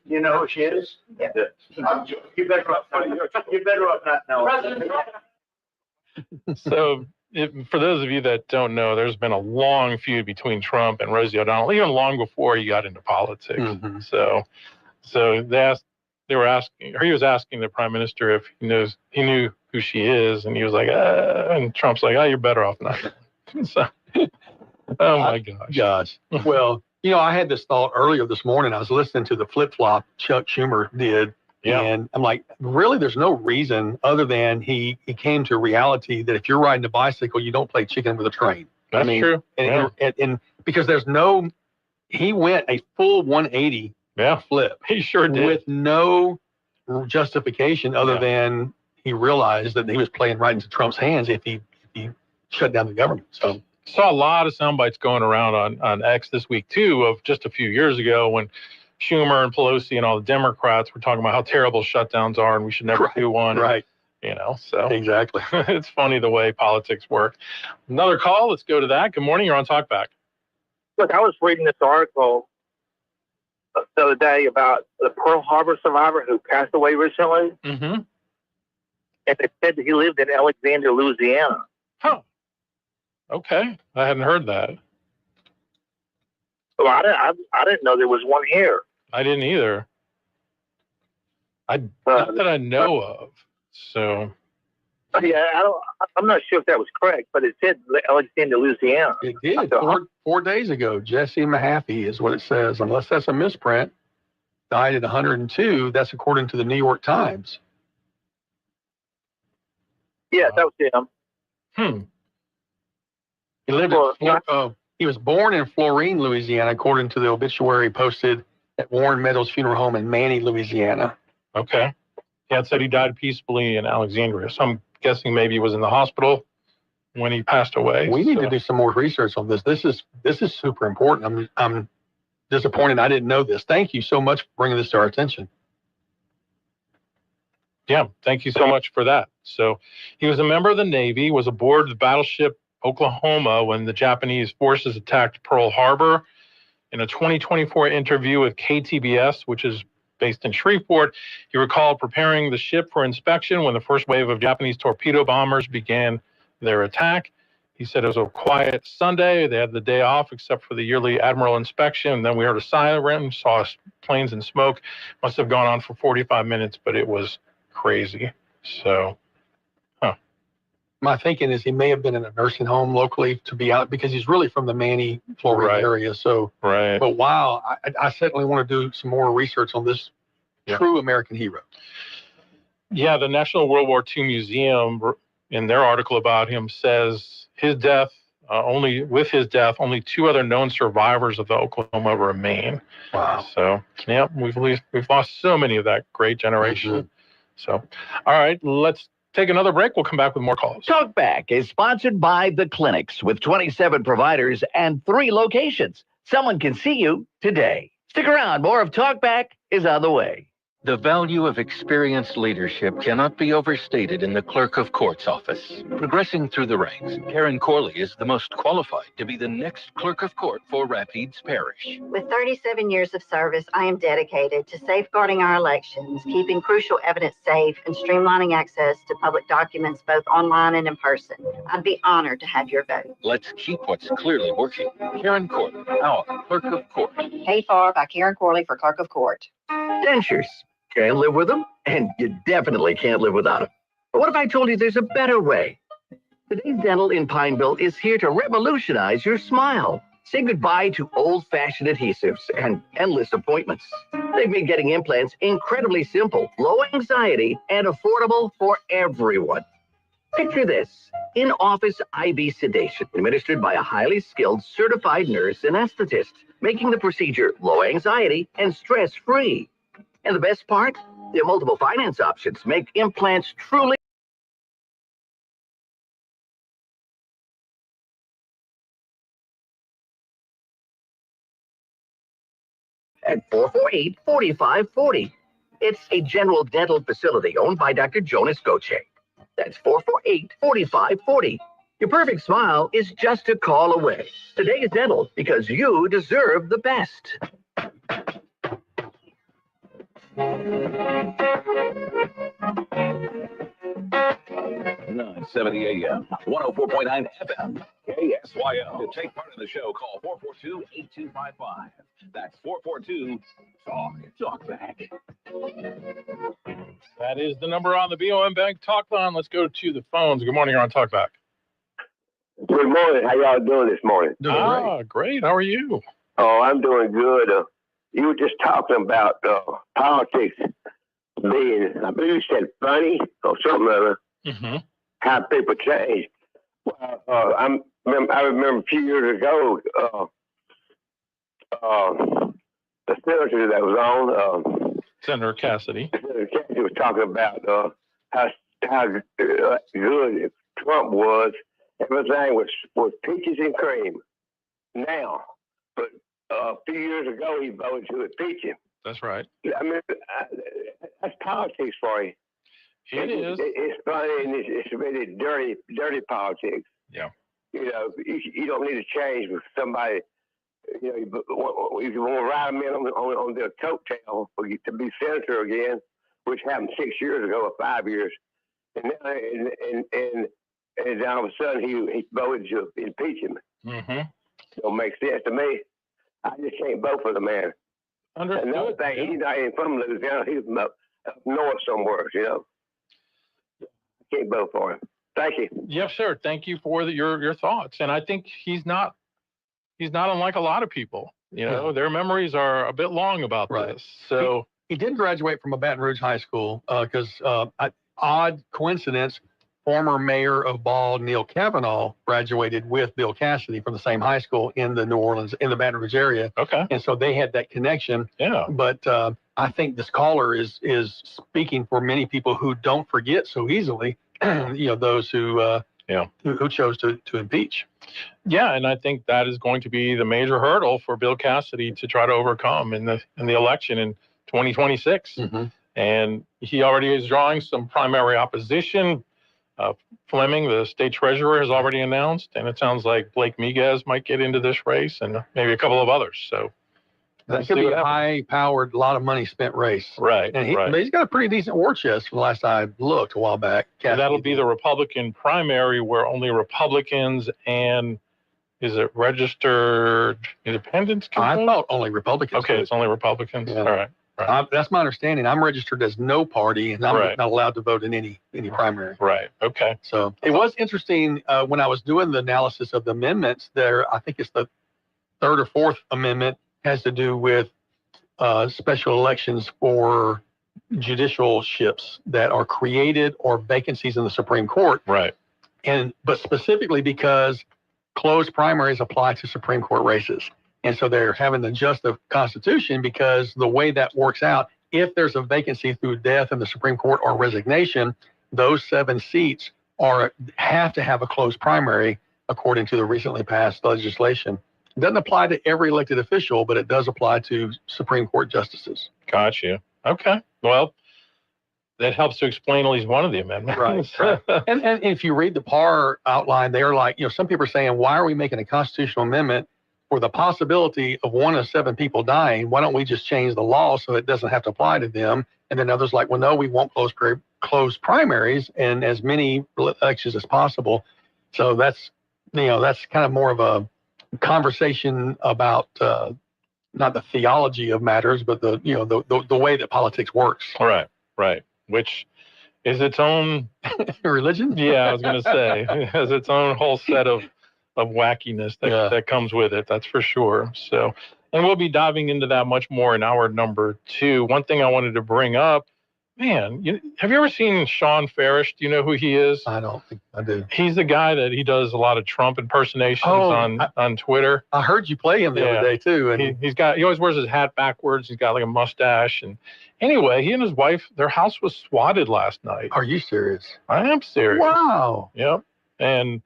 You know who she is? Yeah. You better off not knowing. So, for those of you that don't know, there's been a long feud between Trump and Rosie O'Donnell, even long before he got into politics. Mm-hmm. So he was asking the prime minister if he knew who she is, and he was like, and Trump's like, you're better off not. So, oh my gosh. Well, I had this thought earlier this morning. I was listening to the flip flop Chuck Schumer did. Yeah. And I'm like, really, there's no reason other than he came to reality that if you're riding a bicycle, you don't play chicken with a train. That's true. And because he went a full 180 flip. He sure did. With no justification other than he realized that he was playing right into Trump's hands if he shut down the government. So saw a lot of sound bites going around on X this week too of just a few years ago when Schumer and Pelosi and all the Democrats were talking about how terrible shutdowns are and we should never do one. Right. So exactly. It's funny the way politics work. Another call. Let's go to that. Good morning. You're on Talkback. Look, I was reading this article the other day about the Pearl Harbor survivor who passed away recently. Mm-hmm. And it said that he lived in Alexandria, Louisiana. Huh. Okay. I hadn't heard that. Well, I didn't know there was one here. I didn't either. Not that I know of. So. Yeah, I'm not sure if that was correct, but it said Alexandria, Louisiana. It did. 4 days ago, Jesse Mahaffey is what it says. Unless that's a misprint, died at 102. That's according to the New York Times. Yeah, that was him. He lived he was born in Florine, Louisiana, according to the obituary posted at Warren Meadows Funeral Home in Manny, Louisiana. Okay. Yeah, it said he died peacefully in Alexandria. So I'm guessing maybe he was in the hospital when he passed away. We need to do some more research on this. This is super important. I'm disappointed I didn't know this. Thank you so much for bringing this to our attention. Yeah, thank you so much for that. So he was a member of the Navy, was aboard the battleship Oklahoma when the Japanese forces attacked Pearl Harbor. In a 2024 interview with KTBS, which is based in Shreveport, he recalled preparing the ship for inspection when the first wave of Japanese torpedo bombers began their attack. He said it was a quiet Sunday. They had the day off except for the yearly admiral inspection. And then we heard a siren, saw planes and smoke. Must have gone on for 45 minutes, but it was crazy. So, my thinking is he may have been in a nursing home locally to be out because he's really from the Manny, Florida area. So, but wow, I certainly want to do some more research on this true American hero. Yeah, the National World War II Museum, in their article about him, says his death, only 2 other known survivors of the Oklahoma remain. Wow. So, yeah, we've lost so many of that great generation. Mm-hmm. So, all right, let's take another break. We'll come back with more calls. Talkback is sponsored by the clinics with 27 providers and 3 locations. Someone can see you today. Stick around. More of Talkback is on the way. The value of experienced leadership cannot be overstated in the clerk of court's office. Progressing through the ranks, Karen Corley is the most qualified to be the next clerk of court for Rapides Parish. With 37 years of service, I am dedicated to safeguarding our elections, keeping crucial evidence safe, and streamlining access to public documents both online and in person. I'd be honored to have your vote. Let's keep what's clearly working. Karen Corley, our clerk of court. Paid for by Karen Corley for clerk of court. Dentures. Can't live with them, and you definitely can't live without them. But what if I told you there's a better way? Today's Dental in Pineville is here to revolutionize your smile. Say goodbye to old-fashioned adhesives and endless appointments. They've made getting implants incredibly simple, low anxiety, and affordable for everyone. Picture this: in-office IV sedation administered by a highly skilled certified nurse anesthetist, making the procedure low anxiety and stress-free. And the best part? Their multiple finance options make implants truly at 448-4540. It's a general dental facility owned by Dr. Jonas Goche. That's 448-4540. Your perfect smile is just a call away. Today's Dental, because you deserve the best. 970 AM, 104.9 FM, KSYL. To take part in the show, call 442-8255. That's 442-TALK. Talkback. That is the number on the BOM Bank Talk Line. Let's go to the phones. Good morning. You're on Talkback. Good morning. How y'all doing this morning? Great. How are you? Oh, I'm doing good. You were just talking about politics being, I believe you said funny or something other. Mm-hmm. How people change. Well, I remember a few years ago, the senator that was on, Senator Cassidy. Senator Cassidy was talking about how good Trump was. Everything was peaches and cream. Now, but a few years ago, he voted to impeach him. That's right. I mean, that's politics for you. It is. It's funny and it's really dirty politics. Yeah. You know, you don't need to change with somebody. You know, if you want to ride them in on their coattail to be senator again, which happened 6 years ago or 5 years, and now and all of a sudden he voted to impeach him. Mm-hmm. Don't make sense to me. I just can't vote for the man. Understood. Another thing, he's not even from Louisiana. He's from up north somewhere, you know. I can't vote for him. Thank you. Yes, sir. Thank you for your thoughts. And I think he's not unlike a lot of people. You know, their memories are a bit long about this. So he did graduate from a Baton Rouge high school because odd coincidence, former mayor of Ball, Neil Cavanaugh, graduated with Bill Cassidy from the same high school in the New Orleans, in the Baton Rouge area. Okay. And so they had that connection. Yeah. But I think this caller is speaking for many people who don't forget so easily, you know, those who chose to impeach. Yeah, and I think that is going to be the major hurdle for Bill Cassidy to try to overcome in the election in 2026. Mm-hmm. And he already is drawing some primary opposition. Fleming, the state treasurer, has already announced, and it sounds like Blake Miguez might get into this race, and maybe a couple of others. So that could be a high-powered, a lot of money spent race. Right. And he's got a pretty decent war chest from the last I looked a while back. And that'll be the Republican primary where only Republicans and is it registered independents? I thought only Republicans. Okay, it's only Republicans. Yeah. All right. That's my understanding. I'm registered as no party, and I'm not allowed to vote in any primary. Right. Okay. So it was interesting when I was doing the analysis of the amendments. There, I think it's the third or fourth amendment has to do with special elections for judicialships that are created or vacancies in the Supreme Court. Right. But specifically because closed primaries apply to Supreme Court races. And so they're having to adjust the Constitution because the way that works out, if there's a vacancy through death in the Supreme Court or resignation, those 7 seats have to have a closed primary according to the recently passed legislation. It doesn't apply to every elected official, but it does apply to Supreme Court justices. Gotcha. Okay. Well, that helps to explain at least one of the amendments. Right. And if you read the PAR outline, they're like, some people are saying, why are we making a constitutional amendment for the possibility of 1 of 7 people dying? Why don't we just change the law so it doesn't have to apply to them? And then others like, well, no, we won't close primaries and as many elections as possible. So that's kind of more of a conversation about not the theology of matters, but the way that politics works. Right. Which is its own religion. Yeah, I was going to say it has its own whole set of wackiness that comes with it. That's for sure. So, and we'll be diving into that much more in hour number 2. One thing I wanted to bring up, man, have you ever seen Sean Farish? Do you know who he is? I don't think I do. He's the guy that he does a lot of Trump impersonations on Twitter. I heard you play him the other day too. And he always wears his hat backwards. He's got like a mustache. And anyway, he and his wife, their house was swatted last night. Are you serious? I am serious. Wow. Yep. And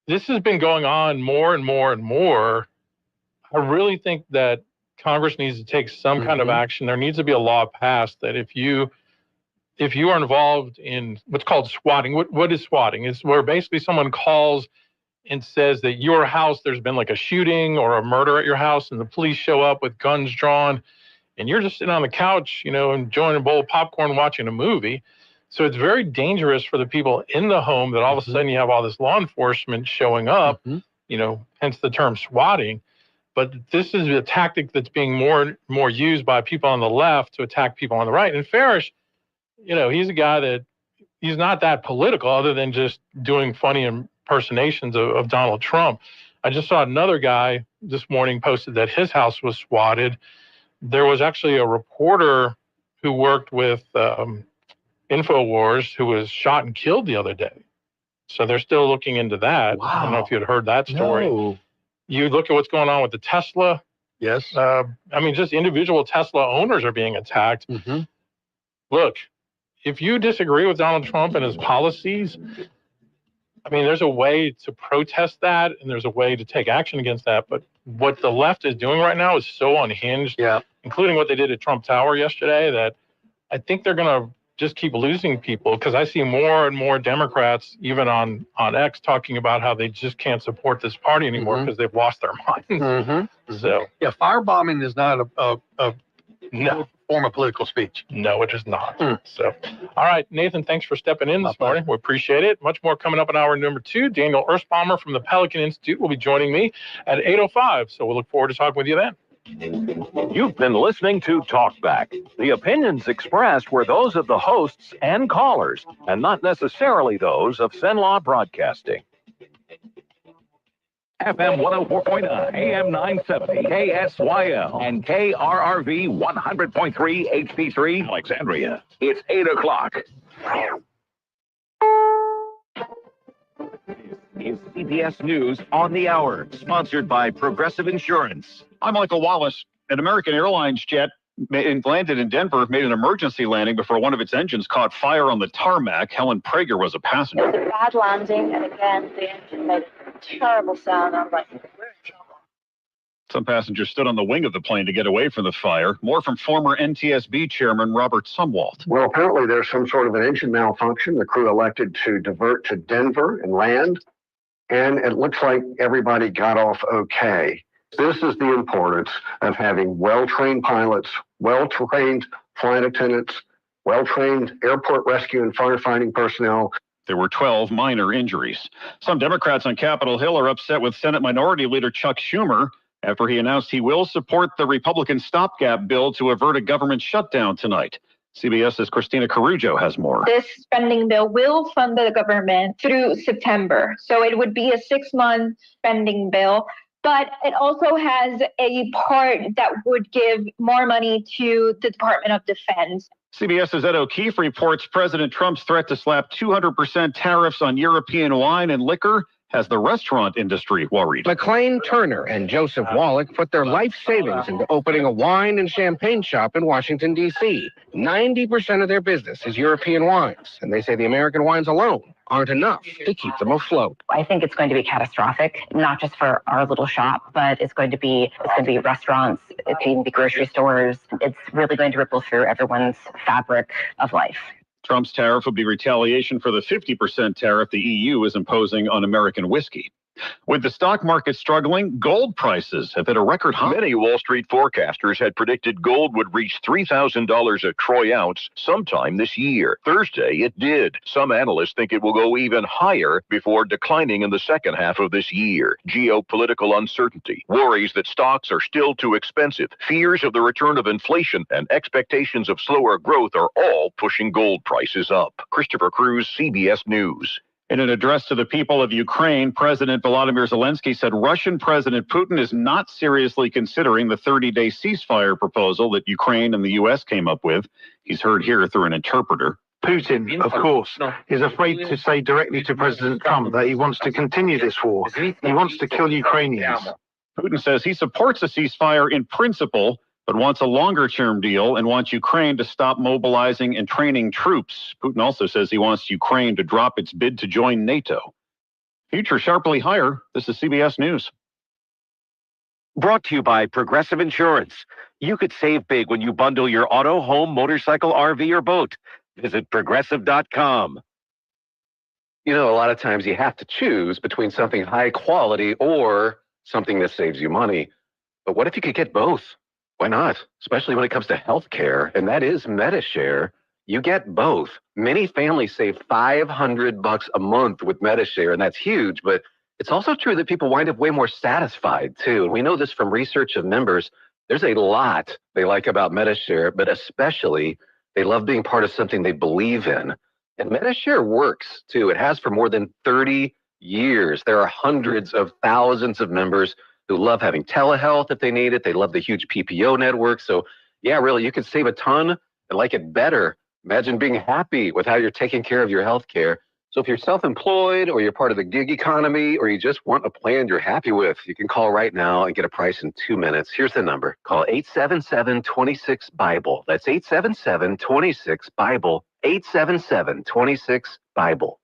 this has been going on more and more and more. I really think that Congress needs to take some kind of action. There needs to be a law passed that if you if you are involved in what's called swatting, what is swatting? It's where basically someone calls and says that your house, there's been like a shooting or a murder at your house, and the police show up with guns drawn, and you're just sitting on the couch, enjoying a bowl of popcorn, watching a movie. So it's very dangerous for the people in the home that all of a sudden you have all this law enforcement showing up, hence the term swatting. But this is a tactic that's being more and more used by people on the left to attack people on the right. And Farish, he's a guy that he's not that political other than just doing funny impersonations of Donald Trump. I just saw another guy this morning posted that his house was swatted. There was actually a reporter who worked with InfoWars who was shot and killed the other day. So they're still looking into that. Wow. I don't know if you had heard that story. No. You look at what's going on with the Tesla. Yes. Just individual Tesla owners are being attacked. Mm-hmm. Look, if you disagree with Donald Trump and his policies, there's a way to protest that and there's a way to take action against that. But what the left is doing right now is so unhinged, including what they did at Trump Tower yesterday, that I think they're going to just keep losing people, because I see more and more Democrats, even on X, talking about how they just can't support this party anymore because they've lost their minds. Mm-hmm. So, firebombing is not a form of political speech. No, it is not. So, all right, Nathan, thanks for stepping in this morning. We appreciate it. Much more coming up in hour number 2. Daniel Erspamer from the Pelican Institute will be joining me at 8:05. So we'll look forward to talking with you then. You've been listening to Talkback. The opinions expressed were those of the hosts and callers, and not necessarily those of Cenlaw Broadcasting. FM 104.9, AM 970, KSYL, and KRRV 100.3 HP3 Alexandria. It's 8 o'clock. Is CBS News on the Hour, sponsored by Progressive Insurance. I'm Michael Wallace. An American Airlines jet landed in Denver, made an emergency landing before one of its engines caught fire on the tarmac. Helen Prager was a passenger. It was a bad landing, and again, the engine made a terrible sound. I'm like, we're in trouble. Some passengers stood on the wing of the plane to get away from the fire. More from former NTSB chairman Robert Sumwalt. Well, apparently there's some sort of an engine malfunction. The crew elected to divert to Denver and land, and it looks like everybody got off okay. This is the importance of having well-trained pilots, well-trained flight attendants, well-trained airport rescue and firefighting personnel. There were 12 minor injuries. Some Democrats on Capitol Hill are upset with Senate Minority Leader Chuck Schumer after he announced he will support the Republican stopgap bill to avert a government shutdown tonight. CBS's Christina Carujo has more. This spending bill will fund the government through September. So it would be a 6-month spending bill. But it also has a part that would give more money to the Department of Defense. CBS's Ed O'Keefe reports President Trump's threat to slap 200% tariffs on European wine and liquor has the restaurant industry worried. McLean Turner and Joseph Wallach put their life savings into opening a wine and champagne shop in Washington, D.C. 90% of their business is European wines, and they say the American wines alone aren't enough to keep them afloat. I think it's going to be catastrophic, not just for our little shop, but it's going to be restaurants, it's going to be grocery stores. It's really going to ripple through everyone's fabric of life. Trump's tariff would be retaliation for the 50% tariff the EU is imposing on American whiskey. With the stock market struggling, gold prices have hit a record high. Many Wall Street forecasters had predicted gold would reach $3,000 a troy ounce sometime this year. Thursday, it did. Some analysts think it will go even higher before declining in the second half of this year. Geopolitical uncertainty, worries that stocks are still too expensive, fears of the return of inflation, and expectations of slower growth are all pushing gold prices up. Christopher Cruz, CBS News. In an address to the people of Ukraine, President Volodymyr Zelensky said Russian President Putin is not seriously considering the 30-day ceasefire proposal that Ukraine and the U.S. came up with. He's heard here through an interpreter. Putin, of course, is afraid to say directly to President Trump that he wants to continue this war. He wants to kill Ukrainians. Putin says he supports a ceasefire in principle, but wants a longer-term deal and wants Ukraine to stop mobilizing and training troops. Putin also says he wants Ukraine to drop its bid to join NATO. Future sharply higher. This is CBS News. Brought to you by Progressive Insurance. You could save big when you bundle your auto, home, motorcycle, RV, or boat. Visit Progressive.com. You know, a lot of times you have to choose between something high quality or something that saves you money. But what if you could get both? Why not? Especially when it comes to healthcare, and that is MediShare. You get both. Many families save $500 a month with MediShare, and that's huge, but it's also true that people wind up way more satisfied too. And we know this from research of members. There's a lot they like about MediShare, but especially they love being part of something they believe in. And MediShare works too. It has for more than 30 years. There are hundreds of thousands of members who love having telehealth if they need it. They love the huge PPO network. So yeah, really, you can save a ton and like it better. Imagine being happy with how you're taking care of your health care. So if you're self-employed or you're part of the gig economy or you just want a plan you're happy with, you can call right now and get a price in 2 minutes. Here's the number. Call 877-26-BIBLE. That's 877-26-BIBLE. 877-26-BIBLE.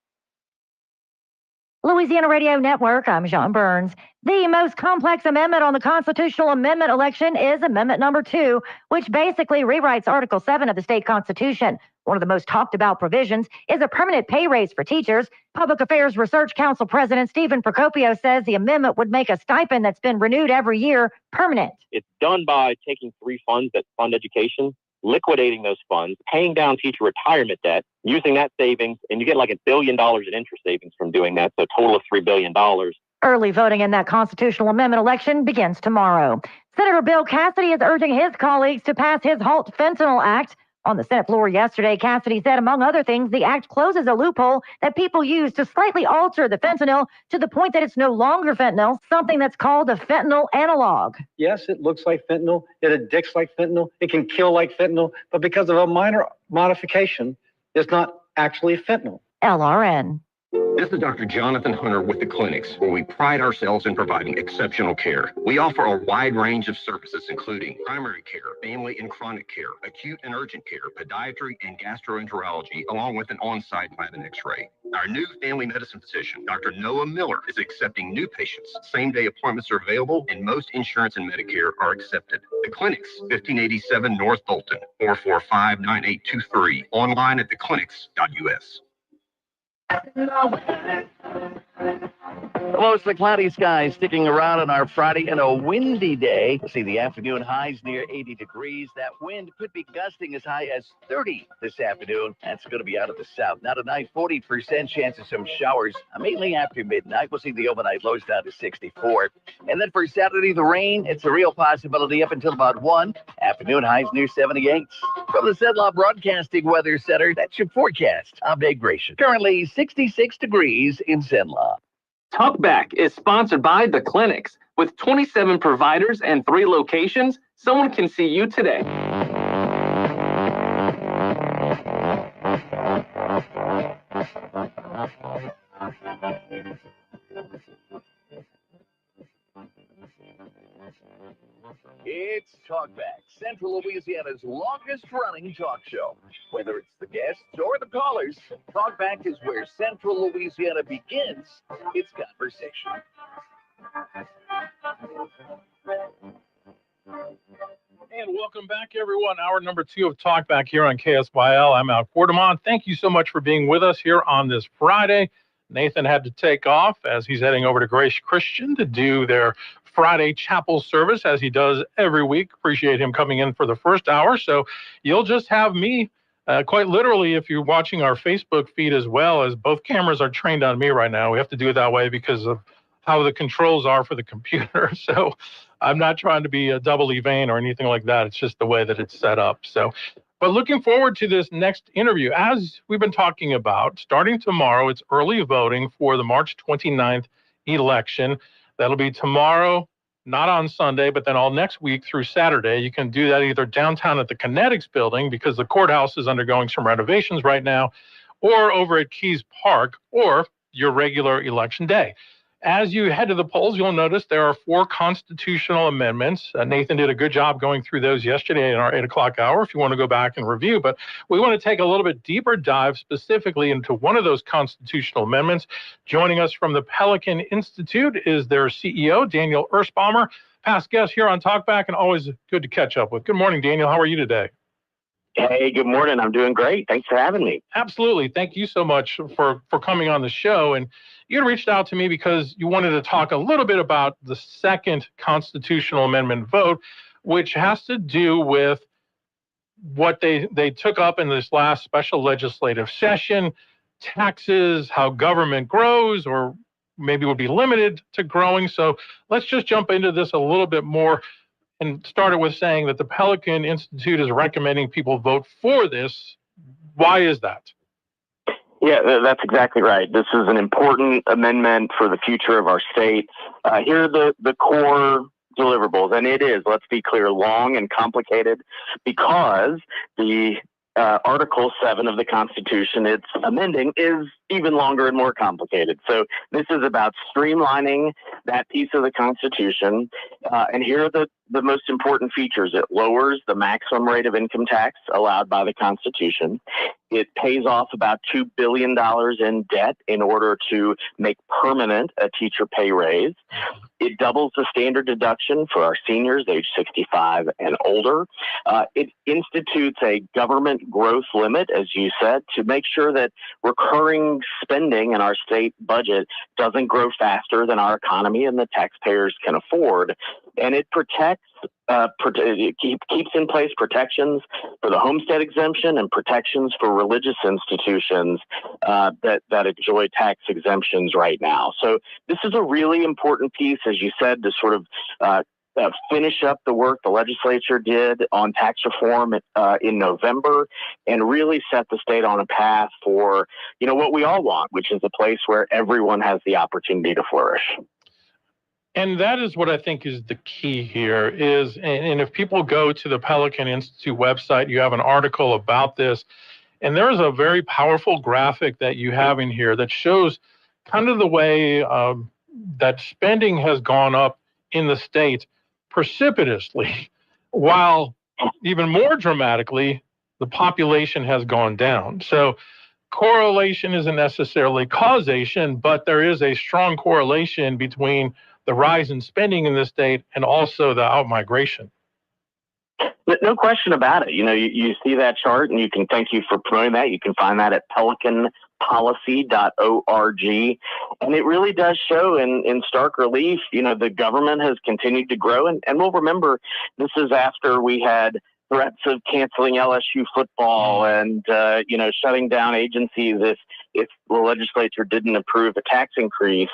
Louisiana Radio Network, I'm John Burns. The most complex amendment on the constitutional amendment election is Amendment Number 2, which basically rewrites Article 7 of the state constitution. One of the most talked about provisions is a permanent pay raise for teachers. Public Affairs Research Council President Stephen Procopio says the amendment would make a stipend that's been renewed every year permanent. It's done by taking three funds that fund education, liquidating those funds, paying down teacher retirement debt, using that savings, and you get like $1 billion in interest savings from doing that, so a total of $3 billion. Early voting in that constitutional amendment election begins tomorrow. Senator Bill Cassidy is urging his colleagues to pass his Halt Fentanyl Act. On the Senate floor yesterday, Cassidy said, among other things, the act closes a loophole that people use to slightly alter the fentanyl to the point that it's no longer fentanyl, something that's called a fentanyl analog. Yes, it looks like fentanyl. It addicts like fentanyl. It can kill like fentanyl. But because of a minor modification, it's not actually fentanyl. LRN. This is Dr. Jonathan Hunter with the clinics, where we pride ourselves in providing exceptional care. We offer a wide range of services, including primary care, family and chronic care, acute and urgent care, podiatry, and gastroenterology, along with an on-site lab and x-ray. Our new family medicine physician, Dr. Noah Miller, is accepting new patients. Same-day appointments are available, and most insurance and Medicare are accepted. The clinics, 1587 North Bolton, 445-9823. Online at theclinics.us. Mostly cloudy skies sticking around on our Friday and a windy day. We'll see the afternoon highs near 80 degrees. That wind could be gusting as high as 30 this afternoon. That's going to be out of the south. Now tonight, 40% chance of some showers. Mainly after midnight. We'll see the overnight lows down to 64. And then for Saturday, the rain, it's a real possibility up until about 1. Afternoon highs near 78. From the Cenla Broadcasting Weather Center, that's your forecast. I'm Dave Gratian. Currently 66 degrees in Cenla. Talkback is sponsored by The Clinics. With 27 providers and 3 locations, someone can see you today. It's Talkback, Central Louisiana's longest-running talk show. Whether it's the guests or the callers, Talkback is where Central Louisiana begins its conversation. And welcome back, everyone. Hour number 2 of Talkback here on KSYL. I'm Al Quartemont. Thank you so much for being with us here on this Friday. Nathan had to take off as he's heading over to Grace Christian to do their Friday chapel service, as he does every week. Appreciate him coming in for the first hour. So you'll just have me, quite literally, if you're watching our Facebook feed as well, as both cameras are trained on me right now. We have to do it that way because of how the controls are for the computer. So I'm not trying to be a doubly vain or anything like that. It's just the way that it's set up. So, but looking forward to this next interview. As we've been talking about, starting tomorrow, it's early voting for the March 29th election. That'll be tomorrow, not on Sunday, but then all next week through Saturday. You can do that either downtown at the Kinetics building, because the courthouse is undergoing some renovations right now, or over at Keys Park, or your regular election day. As you head to the polls, you'll notice there are 4 constitutional amendments. Nathan did a good job going through those yesterday in our 8 o'clock hour, if you want to go back and review. But we want to take a little bit deeper dive specifically into one of those constitutional amendments. Joining us from the Pelican Institute is their CEO, Daniel Erspamer, past guest here on Talkback, and always good to catch up with. Good morning, Daniel. How are you today? Hey, good morning. I'm doing great. Thanks for having me. Absolutely. Thank you so much for coming on the show. And you reached out to me because you wanted to talk a little bit about the second constitutional amendment vote, which has to do with what they took up in this last special legislative session, taxes, how government grows, or maybe would be limited to growing. So let's just jump into this a little bit more and started with saying that the Pelican Institute is recommending people vote for this. Why is that? Yeah, that's exactly right. This is an important amendment for the future of our state. Here are the core deliverables, and it is, let's be clear, long and complicated because the Article 7 of the Constitution it's amending is even longer and more complicated. So this is about streamlining that piece of the Constitution. And here are the most important features. It lowers the maximum rate of income tax allowed by the Constitution. It pays off about $2 billion in debt in order to make permanent a teacher pay raise. It doubles the standard deduction for our seniors age 65 and older. It institutes a government growth limit, as you said, to make sure that recurring spending in our state budget doesn't grow faster than our economy and the taxpayers can afford. And it protects, it keeps in place protections for the homestead exemption and protections for religious institutions that enjoy tax exemptions right now. So this is a really important piece, as you said, to sort of finish up the work the legislature did on tax reform in November and really set the state on a path for, what we all want, which is a place where everyone has the opportunity to flourish. And that is what I think is the key here is, and if people go to the Pelican Institute website, you have an article about this, and there's a very powerful graphic that you have in here that shows kind of the way that spending has gone up in the state precipitously, while even more dramatically, the population has gone down. So correlation isn't necessarily causation, but there is a strong correlation between the rise in spending in the state and also the outmigration. No question about it. You see that chart, and thank you for promoting that. You can find that at pelicanpolicy.org. And it really does show in stark relief, the government has continued to grow. And we'll remember, this is after we had threats of canceling LSU football and, shutting down agencies if the legislature didn't approve a tax increase.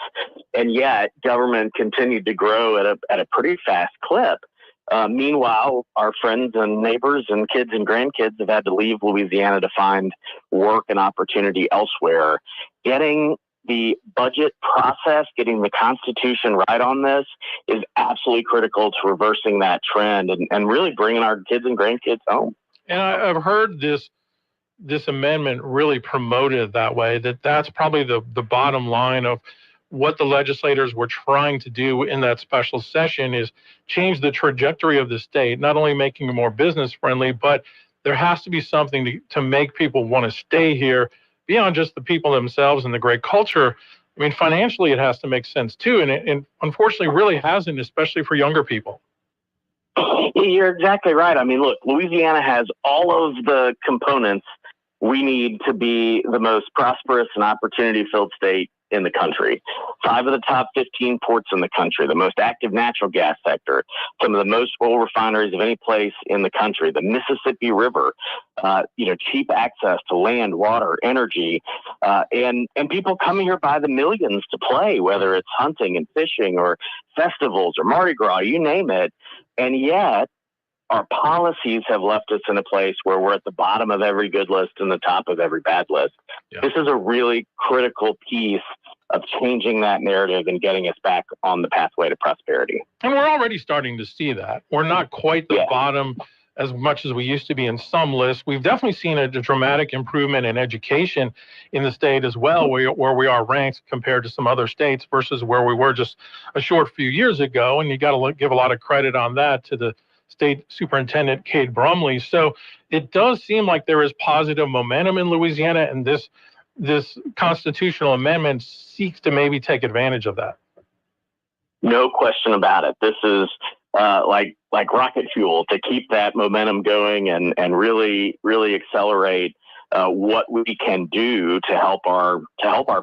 And yet government continued to grow at a pretty fast clip. Meanwhile, our friends and neighbors and kids and grandkids have had to leave Louisiana to find work and opportunity elsewhere. Getting the budget process, getting the Constitution right on this is absolutely critical to reversing that trend and really bringing our kids and grandkids home. And I've heard this amendment really promoted that way, that's probably the bottom line of what the legislators were trying to do in that special session is change the trajectory of the state, not only making it more business friendly, but there has to be something to make people want to stay here beyond just the people themselves and the great culture. I mean, financially, it has to make sense too. And it unfortunately really hasn't, especially for younger people. You're exactly right. I mean, look, Louisiana has all of the components we need to be the most prosperous and opportunity-filled state in the country. 5 of the top 15 ports in the country, the most active natural gas sector, some of the most oil refineries of any place in the country, the Mississippi River, cheap access to land, water, energy, and people coming here by the millions to play, whether it's hunting and fishing or festivals or Mardi Gras, you name it. And yet, our policies have left us in a place where we're at the bottom of every good list and the top of every bad list. Yeah. This is a really critical piece of changing that narrative and getting us back on the pathway to prosperity. And we're already starting to see that. We're not quite the bottom as much as we used to be in some lists. We've definitely seen a dramatic improvement in education in the state as well, where we are ranked compared to some other states versus where we were just a short few years ago. And you got to give a lot of credit on that to the State Superintendent Cade Brumley. So it does seem like there is positive momentum in Louisiana, and this constitutional amendment seeks to maybe take advantage of that. No question about it. This is like rocket fuel to keep that momentum going and really accelerate what we can do to help our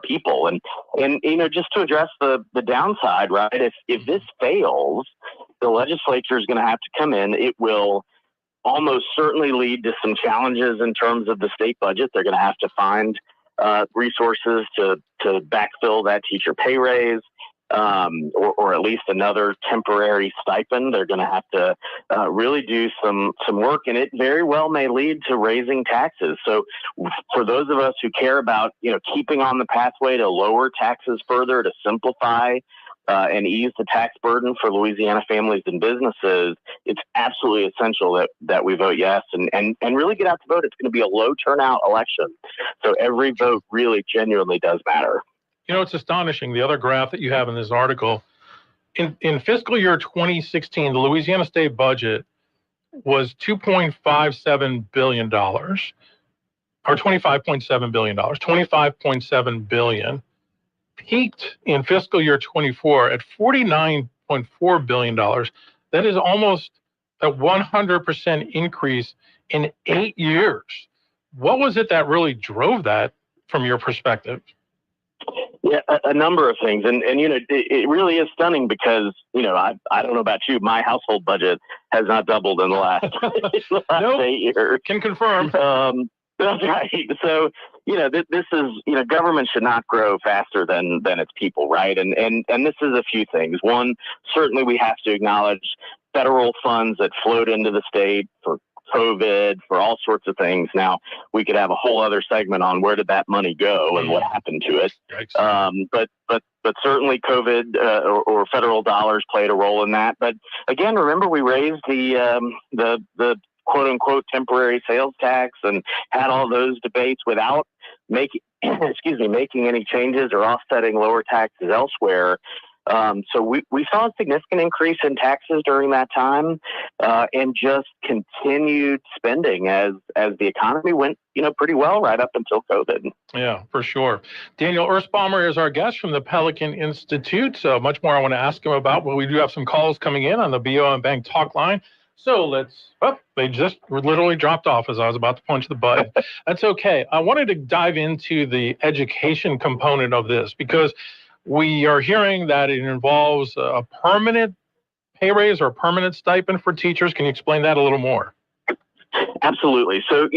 people. And just to address the downside, right? If this fails, the legislature is going to have to come in. It will almost certainly lead to some challenges in terms of the state budget. They're going to have to find resources to backfill that teacher pay raise. Or at least another temporary stipend. They're going to have to really do some work, and it very well may lead to raising taxes. So for those of us who care about, keeping on the pathway to lower taxes further, to simplify and ease the tax burden for Louisiana families and businesses, it's absolutely essential that we vote yes and really get out to vote. It's going to be a low turnout election. So every vote really genuinely does matter. It's astonishing. The other graph that you have in this article, in fiscal year 2016, the Louisiana state budget was $2.57 billion, or $25.7 billion, $25.7 billion, peaked in fiscal year 24 at $49.4 billion. That is almost a 100% increase in 8 years. What was it that really drove that from your perspective? Yeah, a number of things. And it really is stunning because, I don't know about you, my household budget has not doubled in the last, 8 years. Can confirm. That's right. So, this is, government should not grow faster than its people, right? And this is a few things. One, certainly we have to acknowledge federal funds that flowed into the state for COVID, for all sorts of things. Now, we could have a whole other segment on where did that money go and what happened to it. But certainly COVID or federal dollars played a role in that. But again, remember we raised the quote unquote temporary sales tax and had all those debates without making any changes or offsetting lower taxes elsewhere. So we saw a significant increase in taxes during that time, and just continued spending as the economy went, pretty well right up until COVID. Yeah, for sure. Daniel Erspamer is our guest from the Pelican Institute. So much more I want to ask him about, but we do have some calls coming in on the BOM Bank talk line. So they just literally dropped off as I was about to punch the button. That's okay. I wanted to dive into the education component of this because we are hearing that it involves a permanent pay raise or a permanent stipend for teachers. Can you explain that a little more? Absolutely. So,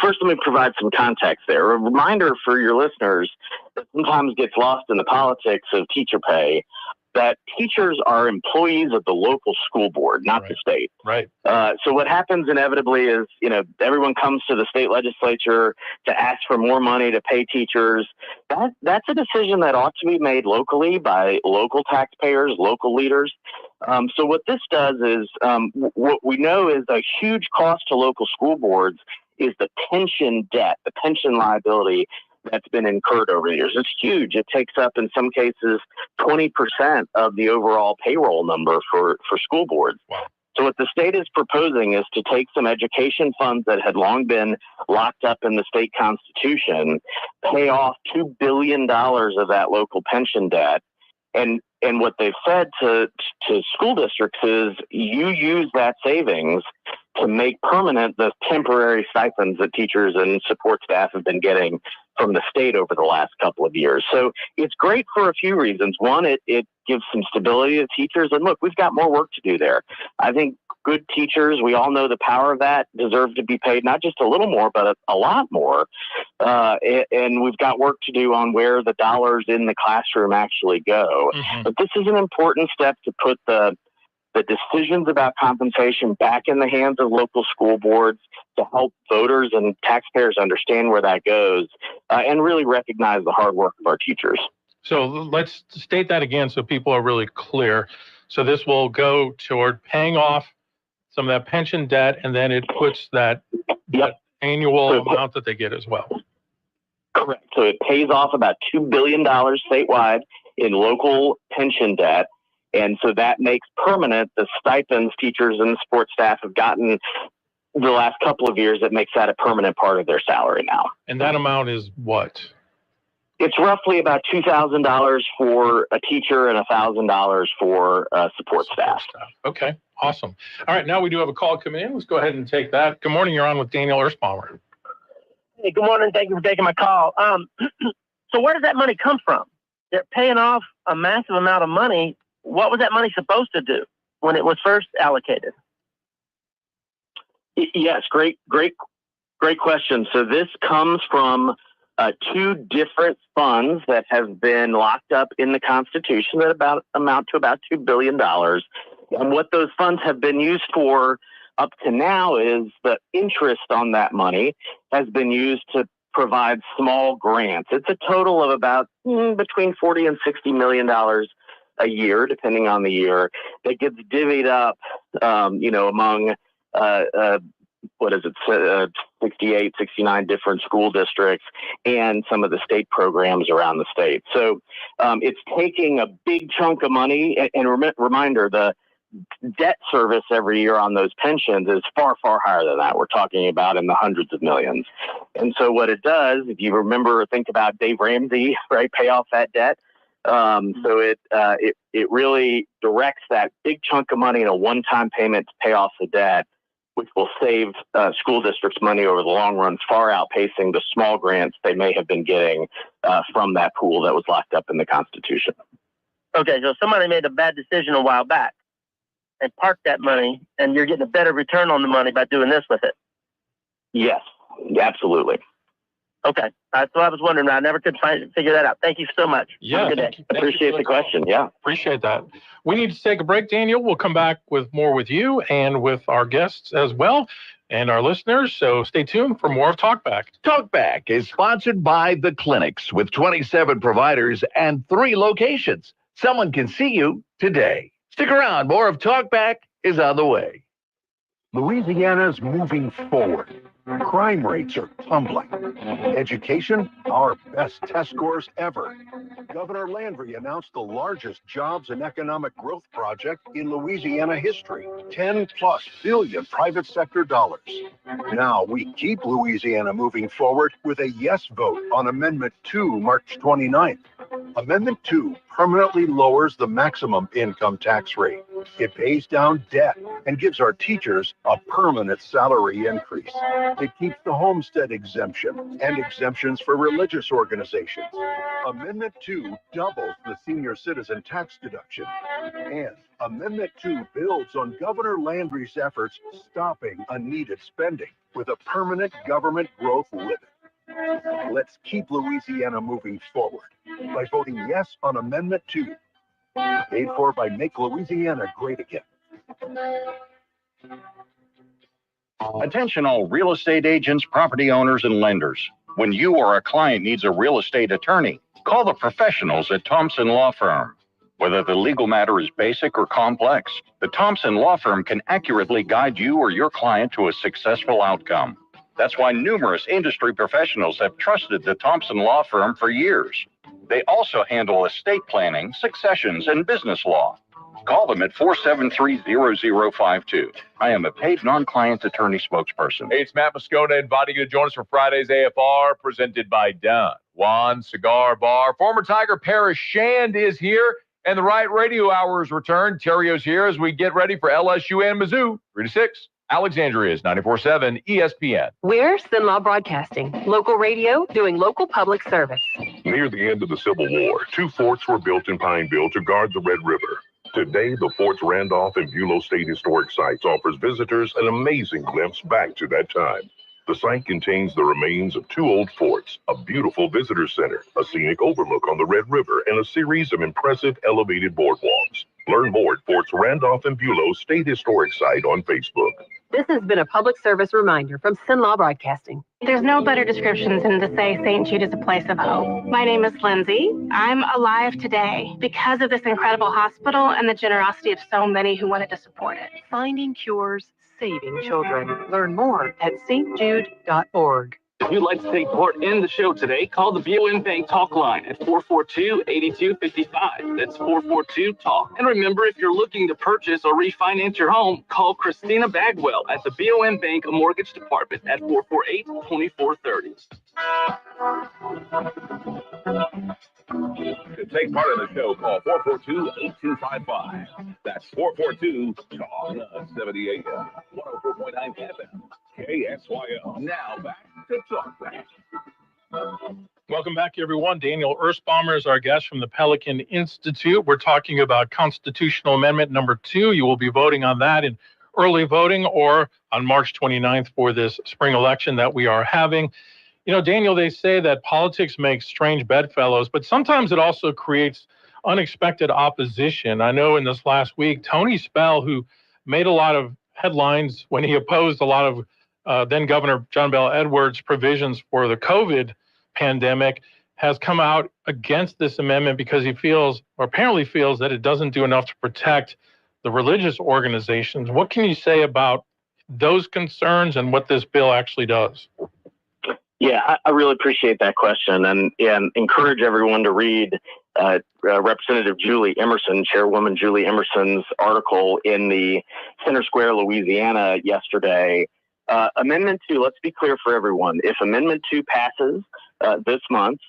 first let me provide some context there. A reminder for your listeners that sometimes gets lost in the politics of teacher pay, that teachers are employees of the local school board, not the state. Right. So what happens inevitably is, everyone comes to the state legislature to ask for more money to pay teachers. That's a decision that ought to be made locally by local taxpayers, local leaders. So what this does is, what we know is a huge cost to local school boards is the pension debt, the pension liability that's been incurred over the years. It's huge. It takes up, in some cases, 20% of the overall payroll number for school boards. Wow. So what the state is proposing is to take some education funds that had long been locked up in the state constitution, pay off $2 billion of that local pension debt. And what they've said to school districts is you use that savings to make permanent the temporary stipends that teachers and support staff have been getting from the state over the last couple of years. So it's great for a few reasons. One, it gives some stability to teachers. And look, we've got more work to do there. I think good teachers, we all know the power of that, deserve to be paid not just a little more, but a lot more. And we've got work to do on where the dollars in the classroom actually go. Mm-hmm. But this is an important step to put the decisions about compensation back in the hands of local school boards to help voters and taxpayers understand where that goes and really recognize the hard work of our teachers. So let's state that again so people are really clear. So this will go toward paying off some of that pension debt, and then it puts that annual amount that they get as well. Correct. So it pays off about $2 billion statewide in local pension debt. And so that makes permanent the stipends teachers and support staff have gotten the last couple of years. That makes that a permanent part of their salary now. And that amount is what? It's roughly about $2,000 for a teacher and $1,000 for support staff. Okay, awesome. All right, now we do have a call coming in. Let's go ahead and take that. Good morning. You're on with Daniel Erspamer. Hey, good morning. Thank you for taking my call. So where does that money come from? They're paying off a massive amount of money. What was that money supposed to do when it was first allocated? Yes, great question. So this comes from two different funds that have been locked up in the Constitution that amount to about $2 billion. And what those funds have been used for up to now is the interest on that money has been used to provide small grants. It's a total of about between $40 and $60 million a year, depending on the year, that gets divvied up, among 68, 69 different school districts and some of the state programs around the state. So it's taking a big chunk of money. And reminder, the debt service every year on those pensions is far, far higher than that. We're talking about in the hundreds of millions. And so what it does, if you remember, think about Dave Ramsey, right? Pay off that debt. So it really directs that big chunk of money in a one-time payment to pay off the debt, which will save school districts money over the long run, far outpacing the small grants they may have been getting from that pool that was locked up in the Constitution. Okay, so somebody made a bad decision a while back and parked that money, and you're getting a better return on the money by doing this with it. Yes, absolutely. Okay, that's what I was wondering. I never could figure that out. Thank you so much. Yeah, appreciate the question. Yeah, appreciate that. We need to take a break, Daniel. We'll come back with more with you and with our guests as well and our listeners. So stay tuned for more of Talkback. Talkback is sponsored by the clinics with 27 providers and 3 locations. Someone can see you today. Stick around. More of Talkback is on the way. Louisiana's moving forward. Crime rates are tumbling. Education, our best test scores ever. Governor Landry announced the largest jobs and economic growth project in Louisiana history. 10+ billion private sector dollars. Now we keep Louisiana moving forward with a yes vote on Amendment 2, March 29th. Amendment 2 permanently lowers the maximum income tax rate. It pays down debt and gives our teachers a permanent salary increase. It keeps the homestead exemption and exemptions for religious organizations. Amendment 2 doubles the senior citizen tax deduction. And Amendment 2 builds on Governor Landry's efforts stopping unneeded spending with a permanent government growth limit. Let's keep Louisiana moving forward by voting yes on Amendment 2. Paid for by Make Louisiana Great Again. Attention all real estate agents, property owners, and lenders. When you or a client needs a real estate attorney, call the professionals at Thompson Law Firm. Whether the legal matter is basic or complex, the Thompson Law Firm can accurately guide you or your client to a successful outcome. That's why numerous industry professionals have trusted the Thompson Law Firm for years. They also handle estate planning, successions, and business law. Call them at 473-0052. I am a paid non-client attorney spokesperson. Hey, it's Matt Moscona inviting you to join us for Friday's AFR, presented by Don Juan Cigar Bar. Former Tiger Parrish Shand is here, and the Riot Radio Hour is returned. Terrio's here as we get ready for LSU and Mizzou, 3 to 6. Alexandria's 94.7 ESPN. We're Sinlaw Broadcasting, local radio doing local public service. Near the end of the Civil War, 2 forts were built in Pineville to guard the Red River. Today, the Forts Randolph and Bulow State Historic Sites offers visitors an amazing glimpse back to that time. The site contains the remains of 2 old forts, a beautiful visitor center, a scenic overlook on the Red River, and a series of impressive elevated boardwalks. Learn more at Forts Randolph and Bulow State Historic Site on Facebook. This has been a public service reminder from Sinlaw Broadcasting. There's no better description than to say St. Jude is a place of hope. My name is Lindsay. I'm alive today because of this incredible hospital and the generosity of so many who wanted to support it. Finding cures, saving children. Learn more at stjude.org. If you'd like to take part in the show today, call the BOM Bank Talk line at 442-8255. That's 442-TALK. And remember, if you're looking to purchase or refinance your home, call Christina Bagwell at the BOM Bank Mortgage Department at 448-2430. To take part in the show, call 442-8255. That's 442-TALK 70 AM, 104.9 FM, KSYO. Now back to Talkback. Welcome back, everyone. Daniel Erspamer is our guest from the Pelican Institute. We're talking about Constitutional Amendment number 2. You will be voting on that in early voting or on March 29th for this spring election that we are having. You know, Daniel, they say that politics makes strange bedfellows, but sometimes it also creates unexpected opposition. I know in this last week, Tony Spell, who made a lot of headlines when he opposed a lot of then Governor John Bel Edwards' provisions for the COVID pandemic, has come out against this amendment because he feels, or apparently feels, that it doesn't do enough to protect the religious organizations. What can you say about those concerns and what this bill actually does? Yeah, I really appreciate that question, and encourage everyone to read Representative Julie Emerson, Chairwoman Julie Emerson's article in the Center Square, Louisiana yesterday. Amendment 2, let's be clear for everyone. If Amendment 2 passes this month,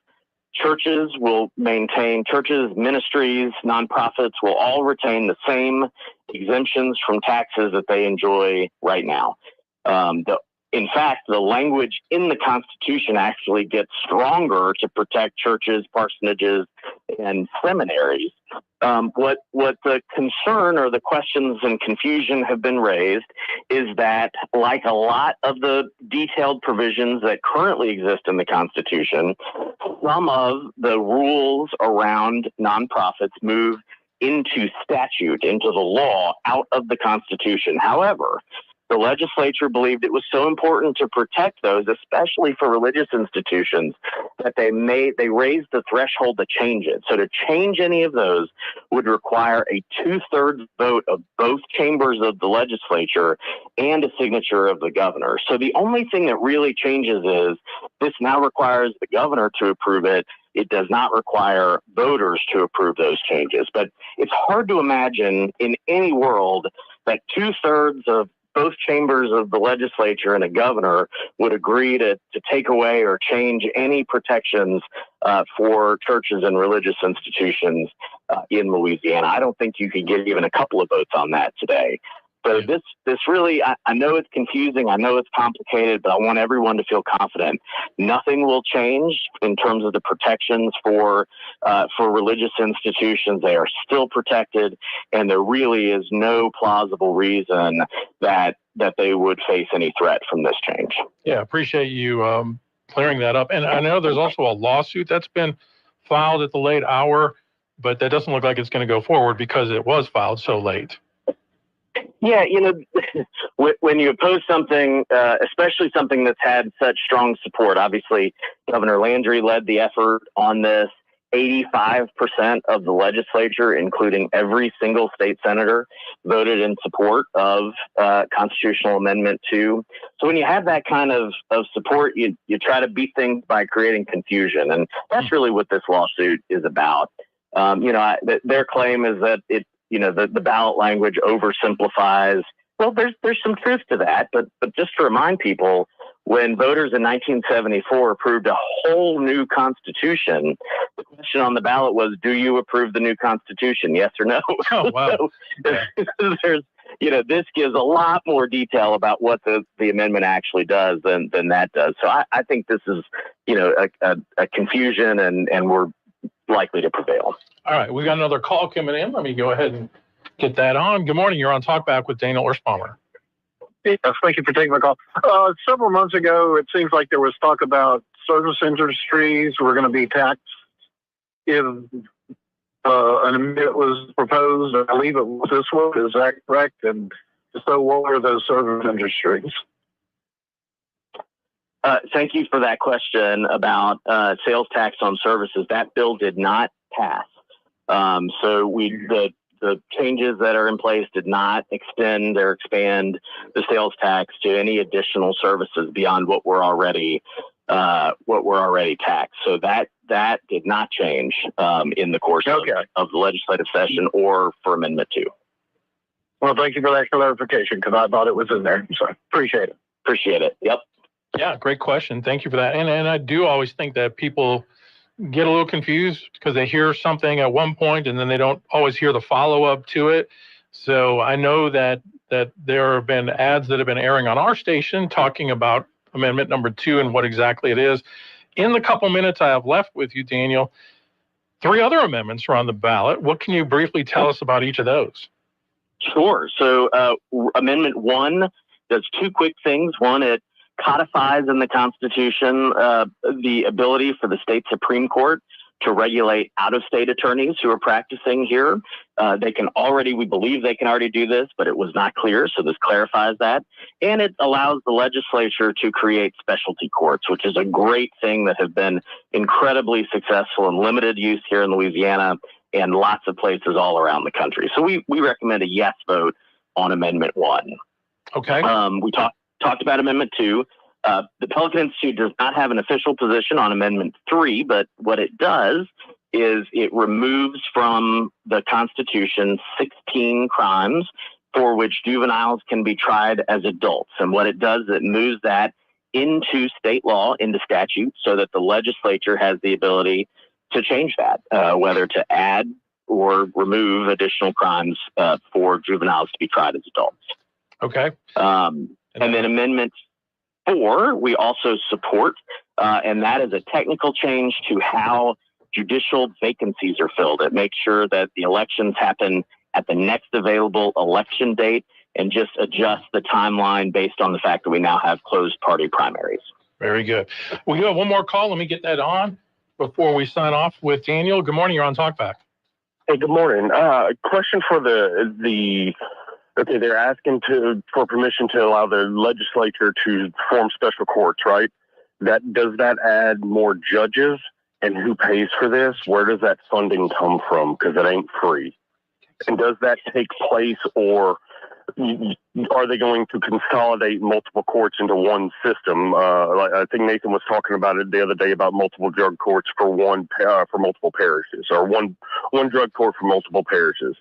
churches, ministries, nonprofits will all retain the same exemptions from taxes that they enjoy right now. In fact, the language in the Constitution actually gets stronger to protect churches, parsonages, and seminaries. What the concern or the questions and confusion have been raised is that, like a lot of the detailed provisions that currently exist in the Constitution, some of the rules around nonprofits move into statute, into the law, out of the Constitution. However, the legislature believed it was so important to protect those, especially for religious institutions, that they raised the threshold to change it. So to change any of those would require a 2/3 vote of both chambers of the legislature and a signature of the governor. So the only thing that really changes is this now requires the governor to approve it. It does not require voters to approve those changes. But it's hard to imagine in any world that 2/3 of both chambers of the legislature and a governor would agree to take away or change any protections for churches and religious institutions in Louisiana. I don't think you could get even a couple of votes on that today. So this really, I know it's confusing, I know it's complicated, but I want everyone to feel confident. Nothing will change in terms of the protections for religious institutions. They are still protected, and there really is no plausible reason that they would face any threat from this change. Yeah, appreciate you clearing that up. And I know there's also a lawsuit that's been filed at the late hour, but that doesn't look like it's going to go forward because it was filed so late. Yeah, when you oppose something, especially something that's had such strong support, obviously Governor Landry led the effort on this. 85% of the legislature, including every single state senator, voted in support of Constitutional Amendment 2. So when you have that kind of support, you try to beat things by creating confusion. And that's really what this lawsuit is about. Their claim is that the ballot language oversimplifies. Well, there's some truth to that, but just to remind people, when voters in 1974 approved a whole new constitution, the question on the ballot was, do you approve the new constitution? Yes or no? Oh, wow. This gives a lot more detail about what the amendment actually does than that does. So I think this is, a confusion and we're likely to prevail. All right, we got another call coming in. Let me go ahead and get that on. Good morning. You're on Talkback with Daniel Erspamer. Yes, thank you for taking my call. Several months ago, it seems like there was talk about service industries were going to be taxed if an amendment was proposed. I believe it was this one. Is that correct? And so what are those service industries? Thank you for that question about sales tax on services. That bill did not pass. The changes that are in place did not extend or expand the sales tax to any additional services beyond what were already what were already taxed. So that did not change in the course of the legislative session or for Amendment 2. Well, thank you for that clarification, because I thought it was in there. So appreciate it. Appreciate it. Yep. Yeah, great question. Thank you for that. And I do always think that people get a little confused because they hear something at one point and then they don't always hear the follow-up to it. So I know that there have been ads that have been airing on our station talking about Amendment number 2 and what exactly it is. In the couple minutes I have left with you, Daniel, 3 other amendments are on the ballot. What can you briefly tell us about each of those? Sure. So Amendment 1 does 2 quick things. One, it codifies in the Constitution the ability for the state Supreme Court to regulate out-of-state attorneys who are practicing here. We believe they can already do this, but it was not clear, so this clarifies that. And it allows the legislature to create specialty courts, which is a great thing that has been incredibly successful and limited use here in Louisiana and lots of places all around the country. So we recommend a yes vote on Amendment 1. Okay. We talked about Amendment 2. The Pelican Institute does not have an official position on Amendment 3, but what it does is it removes from the Constitution 16 crimes for which juveniles can be tried as adults. And what it does, it moves that into state law, into statute, so that the legislature has the ability to change that, whether to add or remove additional crimes for juveniles to be tried as adults. Okay. And then Amendment 4, we also support, and that is a technical change to how judicial vacancies are filled. It makes sure that the elections happen at the next available election date and just adjust the timeline based on the fact that we now have closed party primaries. Very good. We do have one more call. Let me get that on before we sign off with Daniel. Good morning. You're on Talkback. Hey, good morning. Question for okay, they're asking for permission to allow the legislature to form special courts, right? Does that add more judges? And who pays for this? Where does that funding come from? Because it ain't free. And does that take place, or are they going to consolidate multiple courts into one system? I think Nathan was talking about it the other day about multiple drug courts for for multiple parishes, or one drug court for multiple parishes.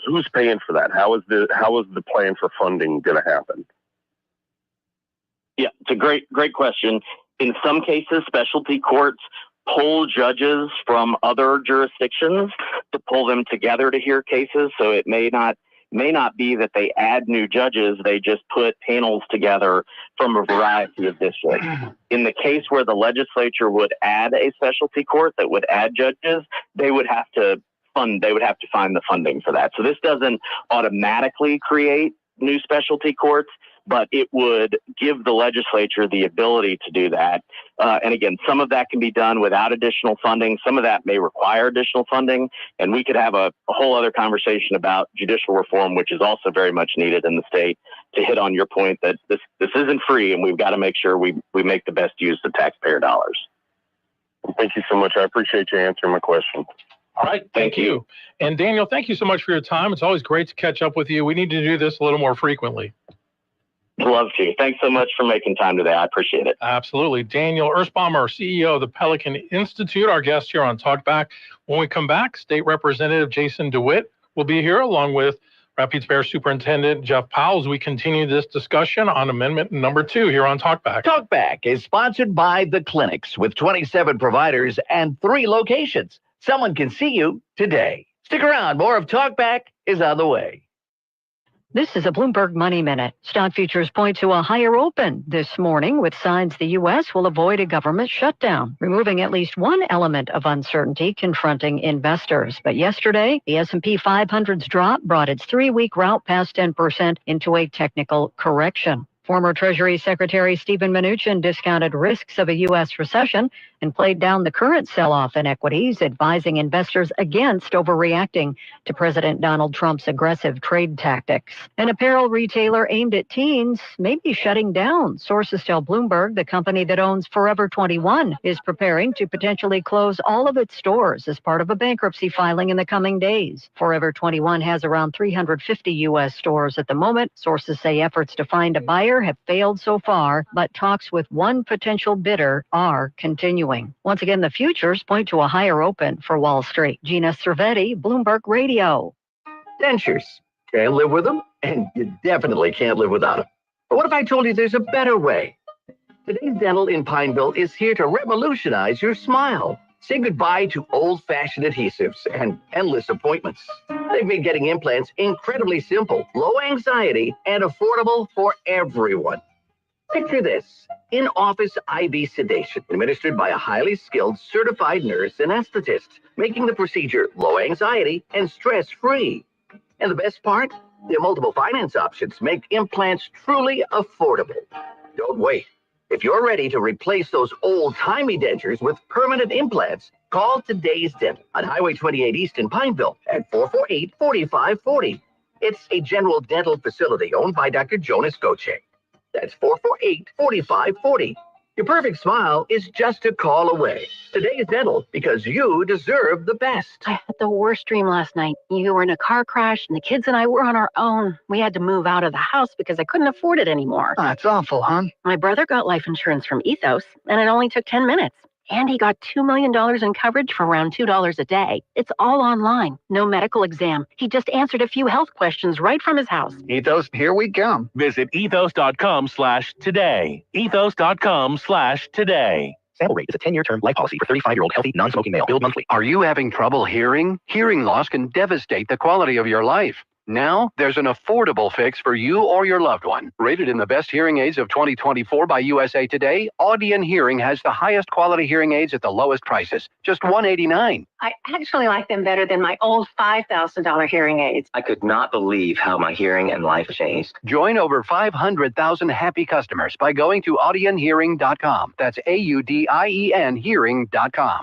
Who's paying for that? How is the plan for funding going to happen? Yeah, it's a great question. In some cases, specialty courts pull judges from other jurisdictions to pull them together to hear cases. So it may not be that they add new judges, they just put panels together from a variety of districts. In the case where the legislature would add a specialty court that would add judges, they would have to find the funding for that. So this doesn't automatically create new specialty courts, but it would give the legislature the ability to do that. And again, some of that can be done without additional funding. Some of that may require additional funding. And we could have a whole other conversation about judicial reform, which is also very much needed in the state, to hit on your point that this isn't free, and we've got to make sure we make the best use of taxpayer dollars. Thank you so much. I appreciate you answering my question. All right. Thank you. And Daniel, thank you so much for your time. It's always great to catch up with you. We need to do this a little more frequently. Love to. Thanks so much for making time today. I appreciate it. Absolutely. Daniel Erspamer, CEO of the Pelican Institute, our guest here on Talkback. When we come back, State Representative Jason Dewitt will be here, along with Rapides Parish Superintendent Jeff Powell, as we continue this discussion on Amendment number 2 here on Talkback. Talkback is sponsored by the clinics with 27 providers and 3 locations. Someone can see you today. Stick around. More of Talkback is on the way. This is a Bloomberg Money Minute. Stock futures point to a higher open this morning, with signs the U.S. will avoid a government shutdown, removing at least one element of uncertainty confronting investors. But yesterday, the S&P 500's drop brought its 3-week rout past 10% into a technical correction. Former Treasury Secretary Steven Mnuchin discounted risks of a U.S. recession and and played down the current sell-off in equities, advising investors against overreacting to President Donald Trump's aggressive trade tactics. An apparel retailer aimed at teens may be shutting down. Sources tell Bloomberg the company that owns Forever 21 is preparing to potentially close all of its stores as part of a bankruptcy filing in the coming days. Forever 21 has around 350 U.S. stores at the moment. Sources say efforts to find a buyer have failed so far, but talks with one potential bidder are continuing. Once again, the futures point to a higher open for Wall Street. Gina Cervetti, Bloomberg Radio. Dentures. Can't live with them, and you definitely can't live without them. But what if I told you there's a better way? Today's Dental in Pineville is here to revolutionize your smile. Say goodbye to old-fashioned adhesives and endless appointments. They've made getting implants incredibly simple, low anxiety, and affordable for everyone. Picture this: in-office IV sedation administered by a highly skilled certified nurse anesthetist, making the procedure low anxiety and stress-free. And the best part? Their multiple finance options make implants truly affordable. Don't wait. If you're ready to replace those old-timey dentures with permanent implants, call Today's Dental on Highway 28 East in Pineville at 448-4540. It's a general dental facility owned by Dr. Jonas Goche. That's 448-4540. Your perfect smile is just a call away. Today's Dental, because you deserve the best. I had the worst dream last night. You were in a car crash, and the kids and I were on our own. We had to move out of the house because I couldn't afford it anymore. That's awful, hon. My brother got life insurance from Ethos, and it only took 10 minutes. And he got $2 million in coverage for around $2 a day. It's all online. No medical exam. He just answered a few health questions right from his house. Ethos, here we come. Visit ethos.com/today. Ethos.com/today. Sample rate is a 10-year term life policy for 35-year-old healthy, non-smoking male. Billed monthly. Are you having trouble hearing? Hearing loss can devastate the quality of your life. Now, there's an affordable fix for you or your loved one. Rated in the best hearing aids of 2024 by USA Today, Audion Hearing has the highest quality hearing aids at the lowest prices, just $189. I actually like them better than my old $5,000 hearing aids. I could not believe how my hearing and life changed. Join over 500,000 happy customers by going to audionhearing.com. That's AUDIEN hearing.com.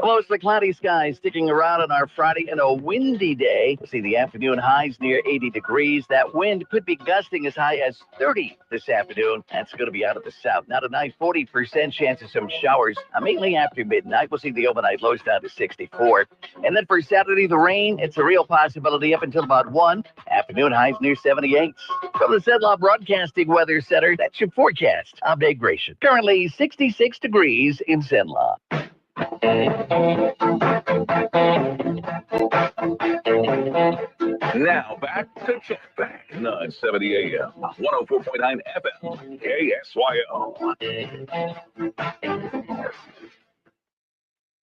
Mostly cloudy skies sticking around on our Friday and a windy day. We'll see the afternoon highs near 80 degrees. That wind could be gusting as high as 30 this afternoon. That's going to be out of the south. Now tonight, 40% chance of some showers, mainly after midnight. We'll see the overnight lows down to 64. And then for Saturday, the rain, it's a real possibility up until about 1. Afternoon highs near 78. From the Cenla Broadcasting Weather Center, that's your forecast. I'm Dave Gratian. Currently 66 degrees in Cenla. Now back to Talkback, 970 AM, 104.9 FM, KSYO.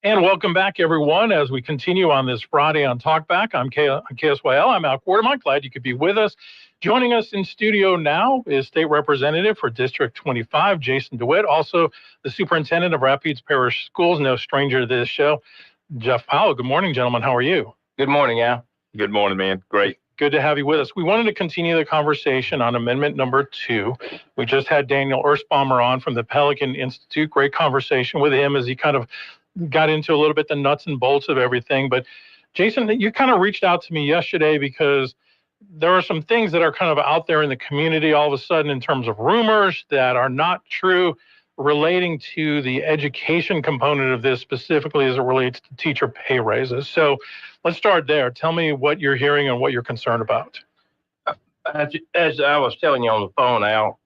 And welcome back, everyone, as we continue on this Friday on Talkback. I'm KSYL. I'm Al Quartemont. Glad you could be with us. Joining us in studio now is State Representative for District 25, Jason Dewitt, also the Superintendent of Rapides Parish Schools, no stranger to this show, Jeff Powell. Good morning, gentlemen. How are you? Good morning, Al. Good morning, man. Great. Good to have you with us. We wanted to continue the conversation on Amendment number 2. We just had Daniel Erspamer on from the Pelican Institute. Great conversation with him as he kind of got into a little bit the nuts and bolts of everything. But Jason, you kind of reached out to me yesterday because there are some things that are kind of out there in the community all of a sudden in terms of rumors that are not true relating to the education component of this, specifically as it relates to teacher pay raises. So let's start there. Tell me what you're hearing and what you're concerned about. As I was telling you on the phone, Al,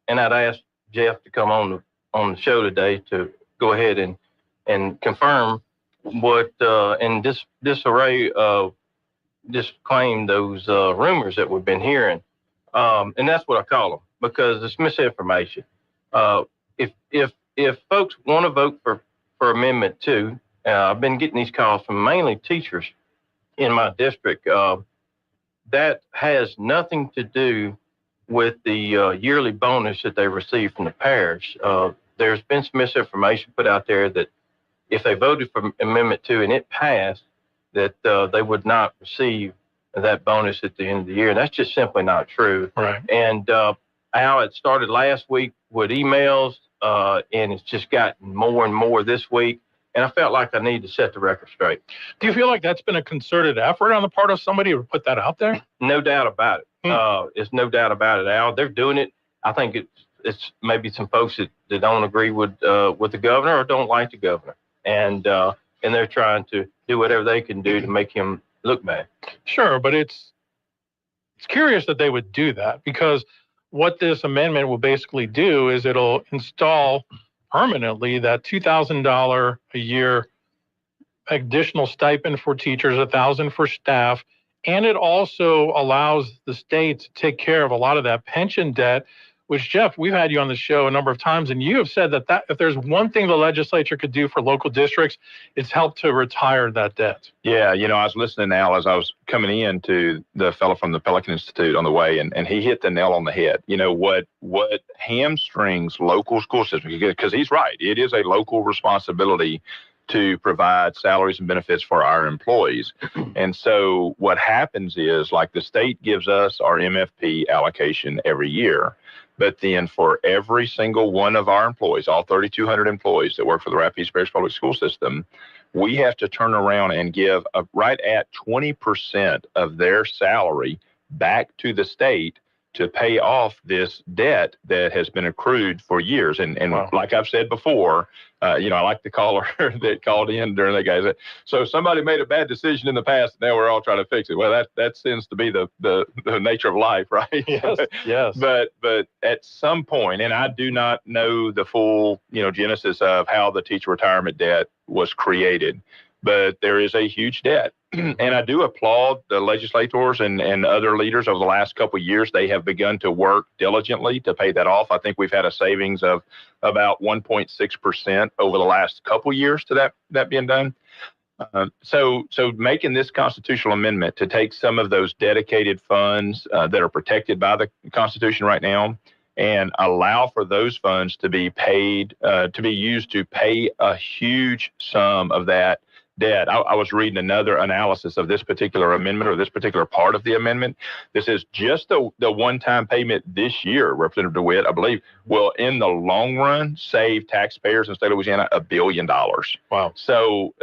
and I'd asked Jeff to come on the show today to go ahead and confirm what and disarray disclaim those rumors that we've been hearing, and that's what I call them because it's misinformation. If folks want to vote for Amendment 2, I've been getting these calls from mainly teachers in my district. That has nothing to do with the yearly bonus that they receive from the parish. There's been some misinformation put out there that if they voted for Amendment 2 and it passed, that they would not receive that bonus at the end of the year. And that's just simply not true. Right. And Al, it started last week with emails and it's just gotten more and more this week. And I felt like I needed to set the record straight. Do you feel like that's been a concerted effort on the part of somebody to put that out there? No doubt about it. It's no doubt about it, Al. They're doing it. I think it's maybe some folks that don't agree with the governor or don't like the governor, and they're trying to do whatever they can do to make him look bad. Sure, but it's curious that they would do that, because what this amendment will basically do is it'll install permanently that $2,000 a year additional stipend for teachers, $1,000 for staff, and it also allows the state to take care of a lot of that pension debt, which, Jeff, we've had you on the show a number of times, and you have said that if there's one thing the legislature could do for local districts, it's help to retire that debt. Yeah, I was listening now as I was coming in to the fellow from the Pelican Institute on the way, and he hit the nail on the head. What hamstrings local school systems, because he's right, it is a local responsibility to provide salaries and benefits for our employees. And so what happens is, like, the state gives us our MFP allocation every year, but then for every single one of our employees, all 3,200 employees that work for the Rapides Parish Public School System, we have to turn around and give right at 20% of their salary back to the state to pay off this debt that has been accrued for years. And wow. Like I've said before, I like the caller that called in during that guy. So somebody made a bad decision in the past, and now we're all trying to fix it. Well, that seems to be the nature of life, right? Yes. But at some point, and I do not know the full, genesis of how the teacher retirement debt was created, but there is a huge debt. And I do applaud the legislators and other leaders over the last couple of years. They have begun to work diligently to pay that off. I think we've had a savings of about 1.6% over the last couple of years to that being done. So making this constitutional amendment to take some of those dedicated funds that are protected by the Constitution right now and allow for those funds to be paid, to be used to pay a huge sum of that debt. I was reading another analysis of this particular amendment, or this particular part of the amendment. This is just the one-time payment this year, Representative Dewitt, I believe, will in the long run save taxpayers in the state of Louisiana $1 billion. Wow. So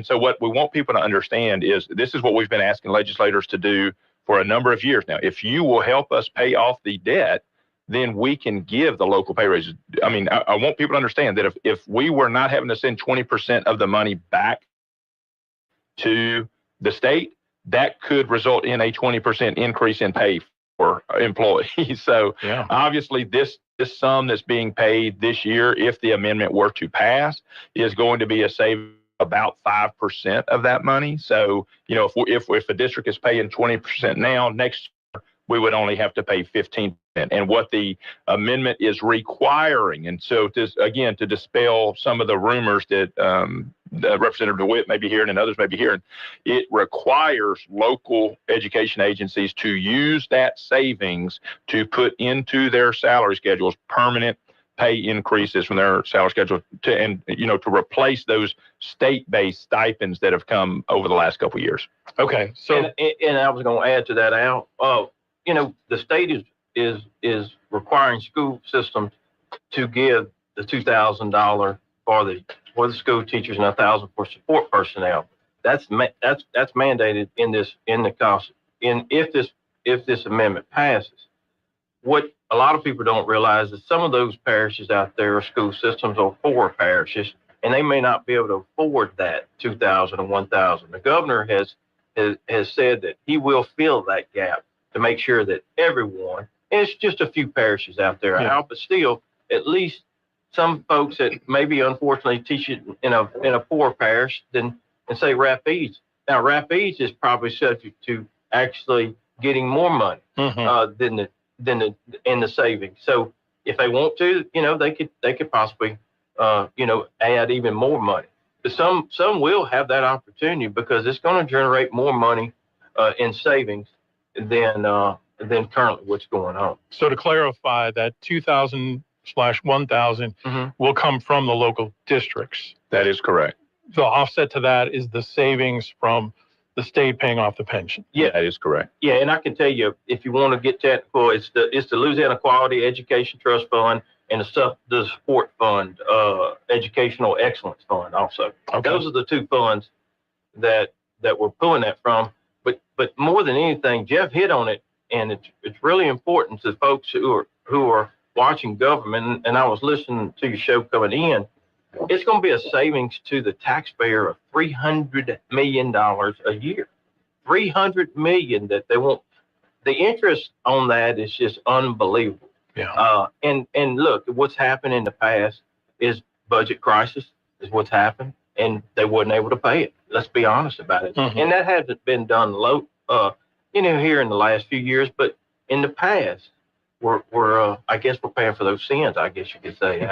so what we want people to understand is this is what we've been asking legislators to do for a number of years now. If you will help us pay off the debt, then we can give the local pay raises. I mean, I want people to understand that if we were not having to send 20% of the money back to the state, that could result in a 20% increase in pay for employees. So obviously this sum that's being paid this year, if the amendment were to pass, is going to be a saving about 5% of that money. So, if a district is paying 20% now, next year we would only have to pay 15%. And what the amendment is requiring, and so to dispel some of the rumors that Representative Dewitt may be hearing and others may be hearing, it requires local education agencies to use that savings to put into their salary schedules permanent pay increases from their salary schedule to replace those state-based stipends that have come over the last couple of years. Okay, so and I was going to add to that, Al. The state is requiring school systems to give the $2,000 for the school teachers and $1,000 for support personnel. That's mandated if this amendment passes. What a lot of people don't realize is some of those parishes out there, school systems, are poor parishes, and they may not be able to afford that $2,000 and $1,000. The governor has said that he will fill that gap to make sure that everyone, and it's just a few parishes out there, but still, at least some folks that maybe unfortunately teach it in a poor parish and say Rapides. Now Rapides is probably subject to actually getting more money than the savings. So if they want to, they could possibly add even more money. But some will have that opportunity because it's going to generate more money in savings than currently what's going on. So to clarify, that 2,000/1,000 will come from the local districts. That is correct. The offset to that is the savings from the state paying off the pension. Yeah, that is correct. Yeah, and I can tell you, if you want to get technical, it's the Louisiana Quality Education Trust Fund. and the support fund, educational excellence fund also. Okay. Those are the two funds that we're pulling that from. But more than anything, Jeff hit on it, and it's really important to folks who are watching government. And I was listening to your show coming in. It's going to be a savings to the taxpayer of $300 million a year. $300 million that they won't. The interest on that is just unbelievable. Yeah. And look, what's happened in the past is budget crisis is what's happened, and they wasn't able to pay it. Let's be honest about it. Mm-hmm. And that hasn't been done here in the last few years, but in the past, we're I guess we're paying for those sins, I guess you could say.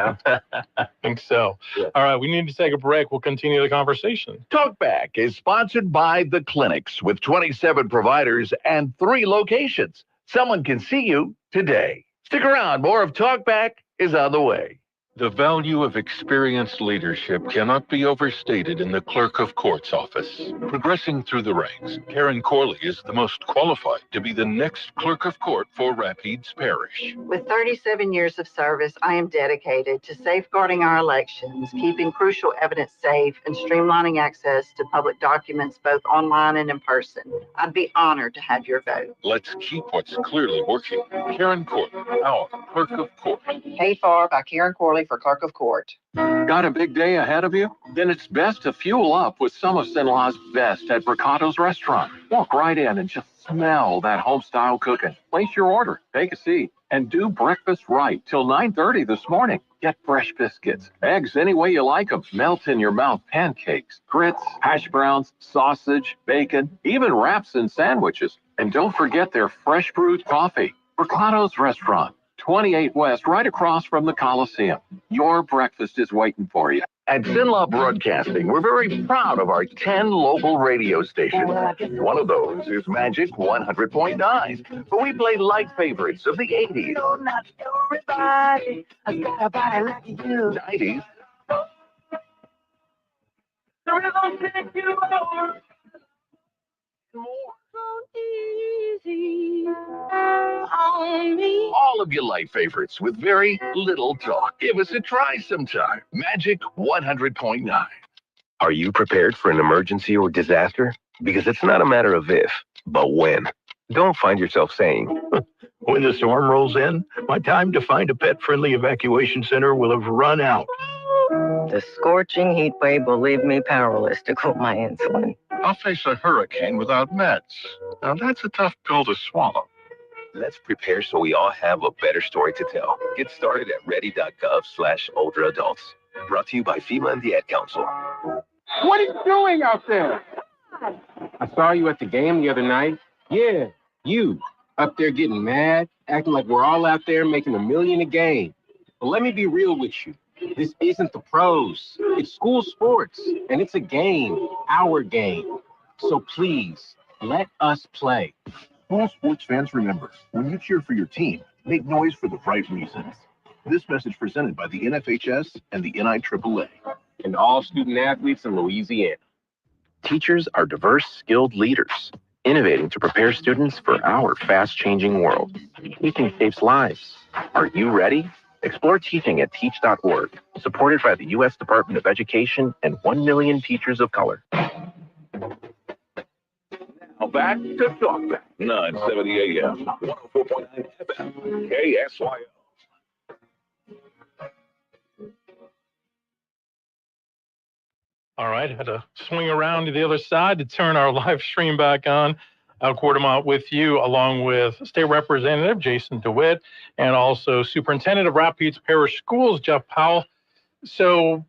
I think so. Yeah. All right, we need to take a break. We'll continue the conversation. Talkback is sponsored by The Clinics with 27 providers and 3 locations. Someone can see you today. Stick around. More of Talkback is on the way. The value of experienced leadership cannot be overstated in the Clerk of Court's office. Progressing through the ranks, Karen Corley is the most qualified to be the next Clerk of Court for Rapides Parish. With 37 years of service, I am dedicated to safeguarding our elections, keeping crucial evidence safe, and streamlining access to public documents both online and in person. I'd be honored to have your vote. Let's keep what's clearly working. Karen Corley, our Clerk of Court. Paid for by Karen Corley for Clerk of Court. Got a big day ahead of you? Then it's best to fuel up with some of St-Law's best at Bricato's restaurant. Walk right in and just smell that home-style cooking. Place your order, take a seat, and do breakfast right till 9:30 this morning. Get fresh biscuits, eggs any way you like them, melt in your mouth pancakes, grits, hash browns, sausage, bacon, even wraps and sandwiches. And don't forget their fresh brewed coffee. Bricato's Restaurant, 28 West, right across from the Coliseum. Your breakfast is waiting for you. At Zinlaw Broadcasting, we're very proud of our 10 local radio stations. One of those is Magic 100.9, where we play light favorites of the 80s, 90s, all of your light favorites with very little talk. Give us a try sometime. Magic 100.9. Are you prepared for an emergency or disaster? Because it's not a matter of if, but when. Don't find yourself saying, when the storm rolls in, my time to find a pet-friendly evacuation center will have run out. The scorching heat wave will leave me powerless to cool my insulin. I'll face a hurricane without meds. Now that's a tough pill to swallow. let's prepare so we all have a better story to tell. Get started at ready.gov/older adults. Brought to you by FEMA and the Ad Council. What are you doing out there? I saw you at the game the other night. Yeah, you. Up there getting mad, acting like we're all out there making $1 million a game. But let me be real with you. This isn't the pros. It's school sports, and it's a game, our game. So please, let us play. All sports fans remember, when you cheer for your team, make noise for the right reasons. This message presented by the NFHS and the NIAAA. And all student athletes in Louisiana. Teachers are diverse, skilled leaders, innovating to prepare students for our fast-changing world. Teaching shapes lives. Are you ready? Explore teaching at teach.org, supported by the U.S. Department of Education and 1 million teachers of color. Now back to Talkback, 970 AM, 104.9 FM, KSYO. All right, had to swing around to the other side to turn our live stream back on. Quartemont with you, along with State Representative Jason Dewitt, and also Superintendent of Rapides Parish Schools, Jeff Powell. So,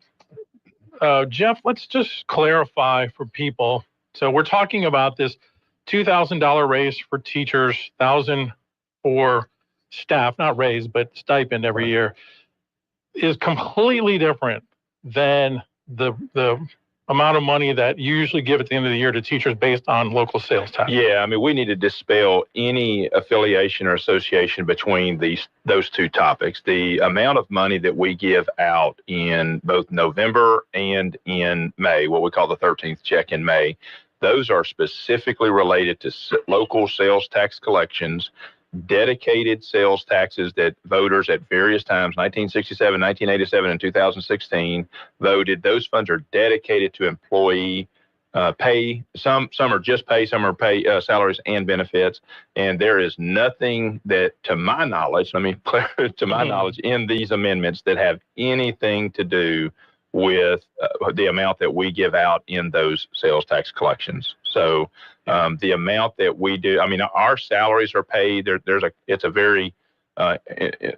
Jeff, let's just clarify for people. So we're talking about this $2,000 raise for teachers, $1,000 for staff, not raise, but stipend every year, is completely different than the amount of money that you usually give at the end of the year to teachers based on local sales tax. Yeah, I mean, we need to dispel any affiliation or association between those two topics. The amount of money that we give out in both November and in May, what we call the 13th check in May, those are specifically related to local sales tax collections dedicated sales taxes that voters at various times, 1967, 1987, and 2016, voted. Those funds are dedicated to employee pay. Some are just pay, some are pay salaries and benefits. And there is nothing that, to my knowledge, knowledge, in these amendments that have anything to do with the amount that we give out in those sales tax collections. So the amount that we do, our salaries are paid. It's a very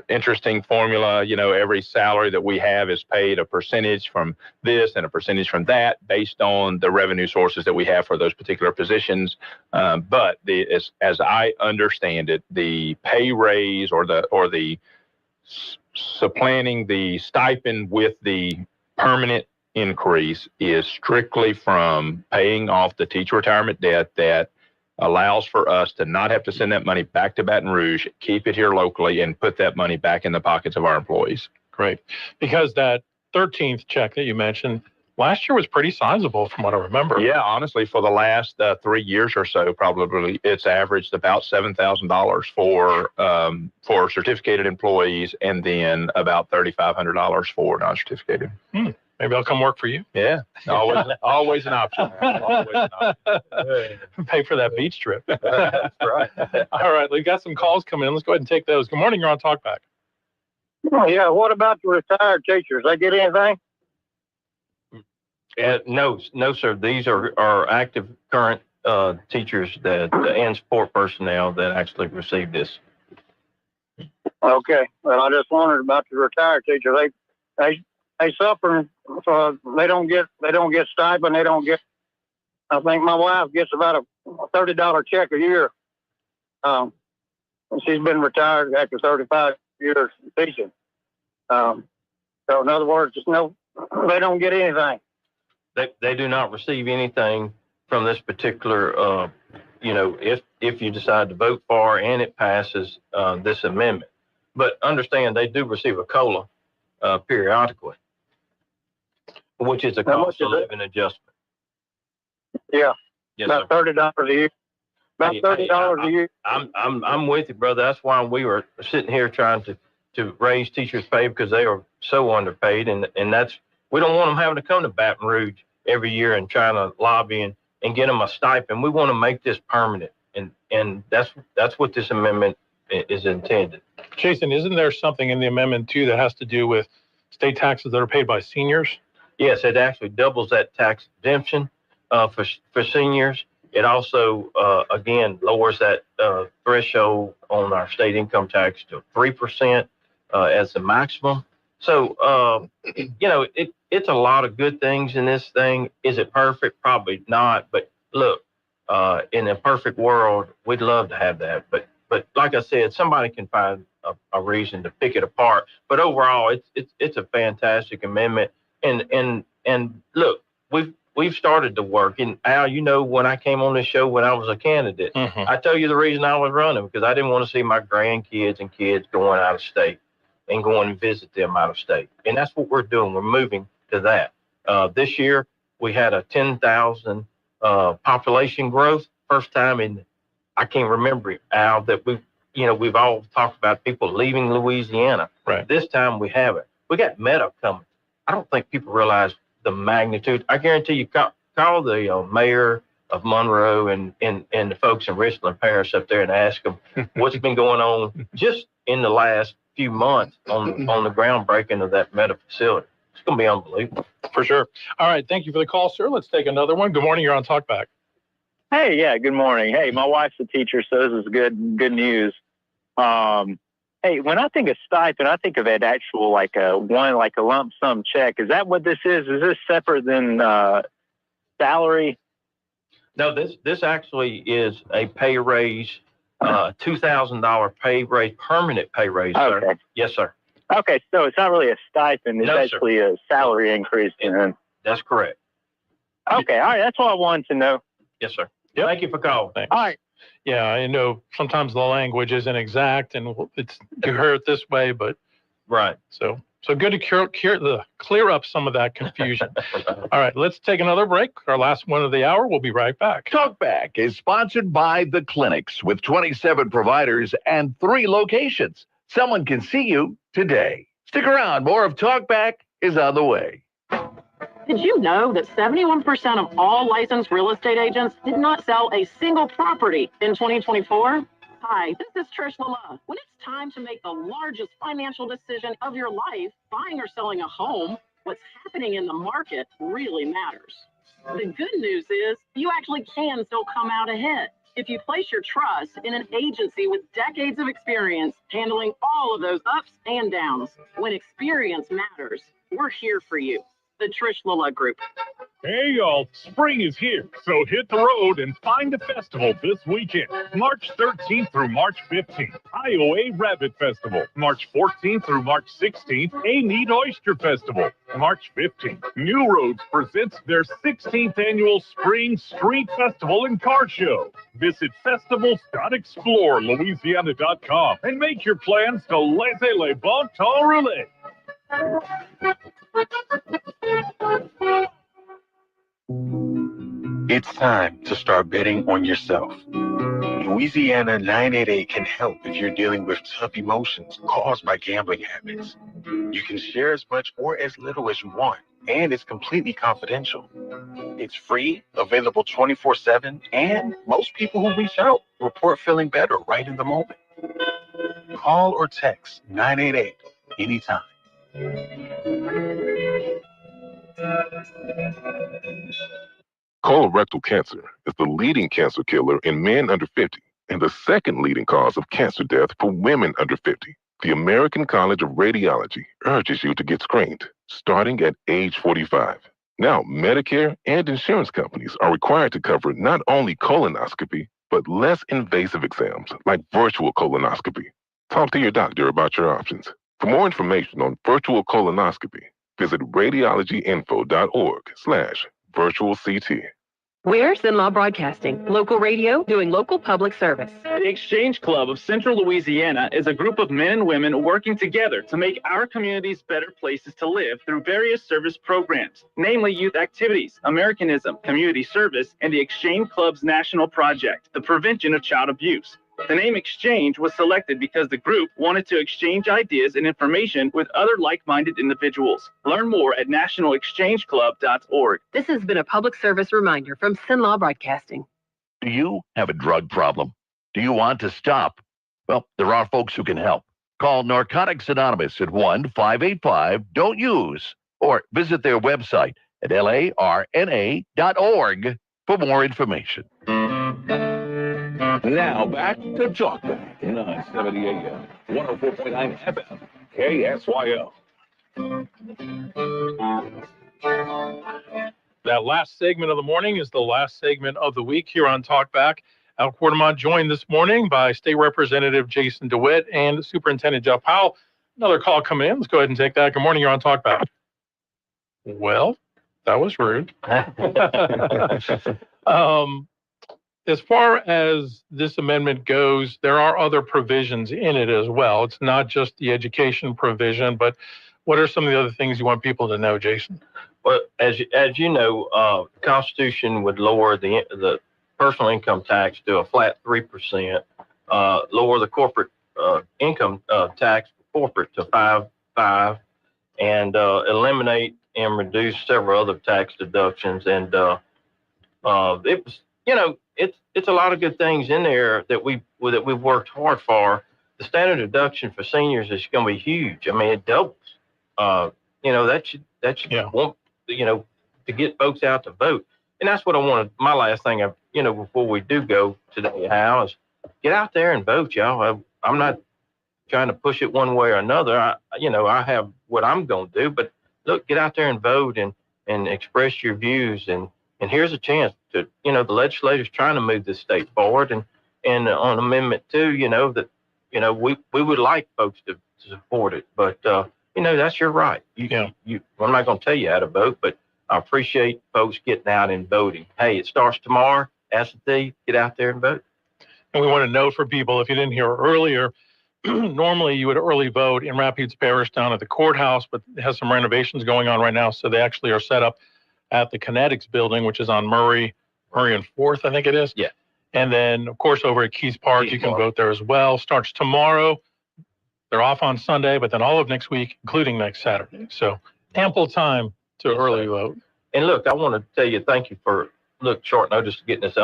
interesting formula. Every salary that we have is paid a percentage from this and a percentage from that based on the revenue sources that we have for those particular positions. But as I understand it, the pay raise or the supplanting the stipend with the permanent increase is strictly from paying off the teacher retirement debt that allows for us to not have to send that money back to Baton Rouge, keep it here locally, and put that money back in the pockets of our employees. Great. Because that 13th check that you mentioned last year was pretty sizable from what I remember. Yeah, honestly, for the last 3 years or so, probably it's averaged about $7,000 for certificated employees and then about $3,500 for non-certificated. Maybe I'll come work for you. Yeah, always an option. Always an option. Pay for that beach trip. That's right. All right, we've got some calls coming in. Let's go ahead and take those. Good morning. You're on Talkback. Oh, yeah. What about the retired teachers? They get anything? No, sir. These are active current teachers and support personnel that actually receive this. Okay. Well, I just wondered about the retired teachers. They suffer. They don't get stipend. They don't get. I think my wife gets about a $30 check a year. And she's been retired after 35 years teaching. So in other words, they don't get anything. They do not receive anything from this particular, if you decide to vote for and it passes this amendment. But understand they do receive a COLA periodically, which is a cost of living adjustment. Yeah. Yes, about $30 a year. About $30 a year. I'm with you, brother. That's why we were sitting here trying to raise teachers' pay because they are so underpaid, and we don't want them having to come to Baton Rouge every year and trying to lobby and get them a stipend. We want to make this permanent, and that's what this amendment is intended. Jason, isn't there something in the amendment too that has to do with state taxes that are paid by seniors? Yes, it actually doubles that tax exemption for seniors. It also, again, lowers that threshold on our state income tax to 3% as the maximum. So, it's a lot of good things in this thing. Is it perfect? Probably not. But look, in a perfect world, we'd love to have that. But like I said, somebody can find a reason to pick it apart. But overall, it's a fantastic amendment. And look, we've started to work. And Al, when I came on this show when I was a candidate, I tell you the reason I was running because I didn't want to see my grandkids and kids going out of state and going and visit them out of state. And that's what we're doing. We're moving to that. This year, we had a 10,000 population growth. First time in, I can't remember it, Al, that we've all talked about people leaving Louisiana. Right. This time we haven't. We got Meta coming. I don't think people realize the magnitude. I guarantee you, call the mayor of Monroe and the folks in Richland Parish up there and ask them what's been going on just in the last few months on the groundbreaking of that Meta facility. It's going to be unbelievable. For sure. All right. Thank you for the call, sir. Let's take another one. Good morning. You're on Talkback. Hey, yeah. Good morning. Hey, my wife's a teacher, so this is good news. Hey, when I think of stipend, I think of it actual like a lump sum check. Is that what this is? Is this separate than salary? No, this actually is a pay raise, $2,000 pay raise, permanent pay raise, sir. Okay. Yes, sir. Okay, so it's not really a stipend. It's No, actually a salary increase. That's correct. Okay, all right. That's what I wanted to know. Yes, sir. Yep. Thank you for calling. Thanks. All right. Yeah, I know sometimes the language isn't exact and you hear it this way, but right. So So good to clear up some of that confusion. All right, let's take another break. Our last one of the hour. We'll be right back. Talkback is sponsored by the clinics with 27 providers and 3 locations. Someone can see you today. Stick around. More of Talkback is on the way. Did you know that 71% of all licensed real estate agents did not sell a single property in 2024? Hi, this is Trish Lala. When it's time to make the largest financial decision of your life, buying or selling a home, what's happening in the market really matters. The good news is you actually can still come out ahead if you place your trust in an agency with decades of experience handling all of those ups and downs. When experience matters, we're here for you. The Trish Lala Group. Hey y'all, spring is here, so hit the road and find a festival this weekend. March 13th through March 15th, Iowa Rabbit Festival. March 14th through March 16th, A Neat Oyster Festival. March 15th, New Roads presents their 16th annual Spring Street Festival and Car Show. Visit festivals.explorelouisiana.com and make your plans to laissez les bon temps rouler. It's time to start betting on yourself. Louisiana 988 can help if you're dealing with tough emotions caused by gambling habits. You can share as much or as little as you want, and it's completely confidential. It's free, available 24/7, and most people who reach out report feeling better right in the moment. Call or text 988 anytime. Colorectal cancer is the leading cancer killer in men under 50 and the second leading cause of cancer death for women under 50. The American College of Radiology urges you to get screened starting at age 45. Now, Medicare and insurance companies are required to cover not only colonoscopy, but less invasive exams like virtual colonoscopy. Talk to your doctor about your options. For more information on virtual colonoscopy, visit radiologyinfo.org/virtual CT. We're Sinlaw Broadcasting, local radio doing local public service. The Exchange Club of Central Louisiana is a group of men and women working together to make our communities better places to live through various service programs, namely youth activities, Americanism, community service, and the Exchange Club's national project, the prevention of child abuse. The name Exchange was selected because the group wanted to exchange ideas and information with other like-minded individuals. Learn more at nationalexchangeclub.org. This has been a public service reminder from Sinlaw Broadcasting. Do you have a drug problem? Do you want to stop? Well, there are folks who can help. Call Narcotics Anonymous at 1-585-DON'T-USE or visit their website at larna.org for more information. Now back to Talkback in 970 AM, 104.9 FM, KSYO. That last segment of the morning is the last segment of the week here on Talkback. Al Quartemont joined this morning by State Representative Jason Dewitt and Superintendent Jeff Powell. Another call coming in. Let's go ahead and take that. Good morning. You're on Talkback. Well, that was rude. As far as this amendment goes, there are other provisions in it as well. It's not just the education provision, but what are some of the other things you want people to know, Jason? Well, as you know, the Constitution would lower the personal income tax to a flat 3%, lower the corporate income tax for corporate to 5.5, and eliminate and reduce several other tax deductions. And it was, it's a lot of good things in there that we've worked hard for. The standard deduction for seniors is going to be huge. I mean, it doubles. That should want, to get folks out to vote. And that's what I wanted. My last thing, before we do go today, Hal, is get out there and vote, y'all. I'm not trying to push it one way or another. I have what I'm going to do, but look, get out there and vote and express your views. And here's a chance to, the legislators trying to move this state forward. And on Amendment 2, we would like folks to support it. But, that's your right. I'm not going to tell you how to vote, but I appreciate folks getting out and voting. Hey, it starts tomorrow. Absentee, get out there and vote. And we want to know for people, if you didn't hear earlier, normally you would early vote in Rapides Parish down at the courthouse, but it has some renovations going on right now. So they actually are set up at the Kinetics building, which is on Murray and 4th, I think it is. Yeah. And then, of course, over at Keys Park, you can vote there as well. Starts tomorrow. They're off on Sunday, but then all of next week, including next Saturday. So ample time to early vote. And look, I want to tell you, thank you for short notice getting us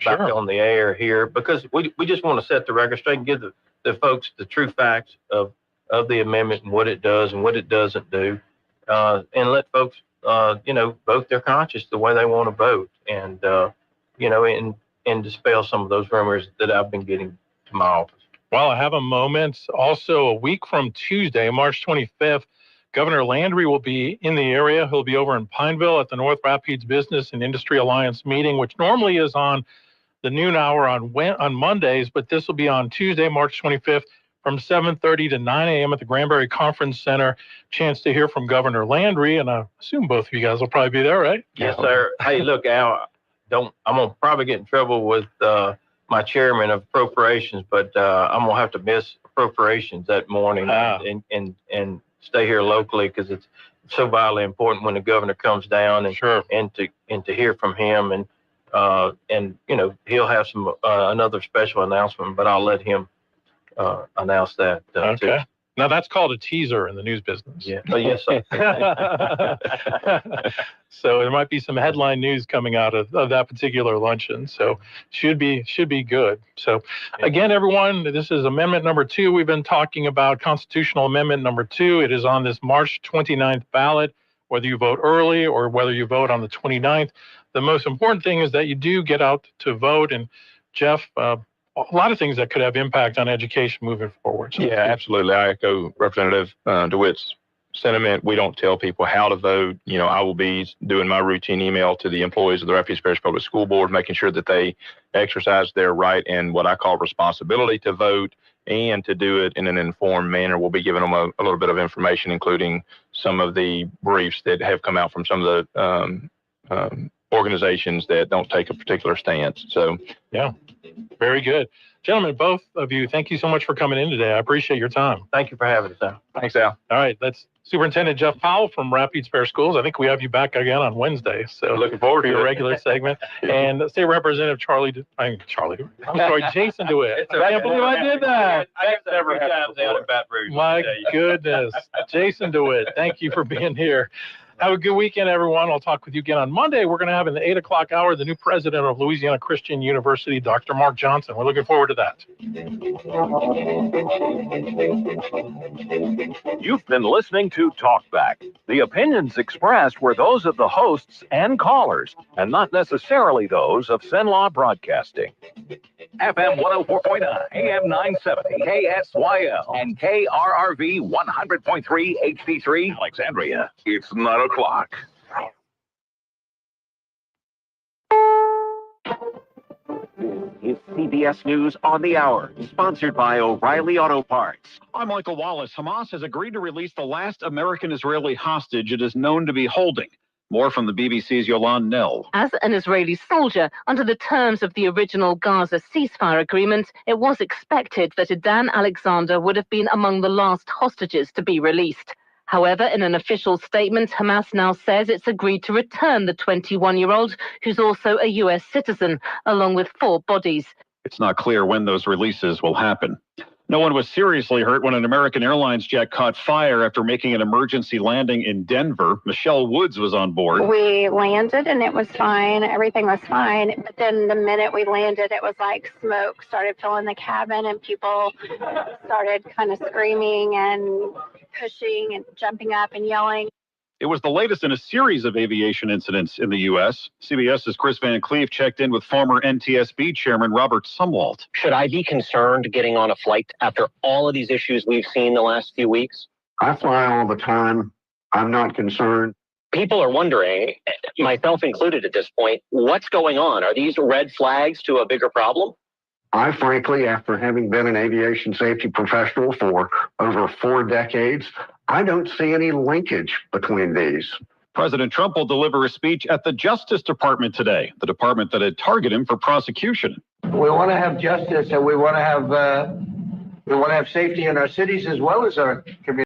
back on the air here, because we just want to set the record straight and give the folks the true facts of the amendment and what it does and what it doesn't do, and let folks vote their conscience the way they want to vote, and and dispel some of those rumors that I've been getting to my office. Well, I have a moment. Also, a week from Tuesday, March 25th, Governor Landry will be in the area. He'll be over in Pineville at the North Rapids Business and Industry Alliance meeting, which normally is on the noon hour on Mondays, but this will be on Tuesday, March 25th from 7:30 to 9 a.m. at the Granbury Conference Center. Chance to hear from Governor Landry, and I assume both of you guys will probably be there, right? Yes, sir. Hey, look, Al, I'm going to probably get in trouble with my chairman of appropriations, but I'm going to have to miss appropriations that morning and stay here locally, because it's so vitally important when the governor comes down and to hear from him, and he'll have some another special announcement, but I'll let him announce that too. Now that's called a teaser in the news business. Yeah. Oh, yes, sir. So there might be some headline news coming out of that particular luncheon. So should be good. So again, everyone, this is amendment number 2. We've been talking about constitutional amendment number 2. It is on this March 29th ballot, whether you vote early or whether you vote on the 29th. The most important thing is that you do get out to vote. And Jeff, a lot of things that could have impact on education moving forward. So yeah, absolutely. I echo Representative Dewitt's sentiment. We don't tell people how to vote. I will be doing my routine email to the employees of the Rapides Parish Public School Board, making sure that they exercise their right and what I call responsibility to vote, and to do it in an informed manner. We'll be giving them a little bit of information, including some of the briefs that have come out from some of the organizations that don't take a particular stance. So, yeah, very good. Gentlemen, both of you, thank you so much for coming in today. I appreciate your time. Thank you for having us, Al. Thanks, Al. All right, that's Superintendent Jeff Powell from Rapides Parish Schools. I think we have you back again on Wednesday. So looking forward to your regular segment. And State Representative Jason Dewitt. I can't believe I did that. I guess every time down in Baton Rouge. My goodness. Jason Dewitt, thank you for being here. Have a good weekend, everyone. I'll talk with you again on Monday. We're going to have in the 8 o'clock hour the new president of Louisiana Christian University, Dr. Mark Johnson. We're looking forward to that. You've been listening to Talkback. The opinions expressed were those of the hosts and callers, and not necessarily those of Cenla Broadcasting. FM 104.9, AM 970, KSYL, and KRRV 100.3 HD3, Alexandria. It's 9 o'clock. Is CBS News on the Hour, sponsored by O'Reilly Auto Parts. I'm Michael Wallace. Hamas has agreed to release the last American-Israeli hostage it is known to be holding. More from the BBC's Yolande Nell. As an Israeli soldier, under the terms of the original Gaza ceasefire agreement, it was expected that Adan Alexander would have been among the last hostages to be released. However, in an official statement, Hamas now says it's agreed to return the 21-year-old, who's also a U.S. citizen, along with 4 bodies. It's not clear when those releases will happen. No one was seriously hurt when an American Airlines jet caught fire after making an emergency landing in Denver. Michelle Woods was on board. We landed and it was fine. Everything was fine. But then the minute we landed, it was like smoke started filling the cabin and people started kind of screaming and pushing and jumping up and yelling. It was the latest in a series of aviation incidents in the U.S. CBS's Chris Van Cleave checked in with former NTSB Chairman Robert Sumwalt. Should I be concerned getting on a flight after all of these issues we've seen the last few weeks? I fly all the time. I'm not concerned. People are wondering, myself included at this point, what's going on? Are these red flags to a bigger problem? I frankly, after having been an aviation safety professional for over 4 decades, I don't see any linkage between these. President Trump will deliver a speech at the Justice Department today, the department that had targeted him for prosecution. We want to have justice and we want to have We want to have safety in our cities as well as our communities.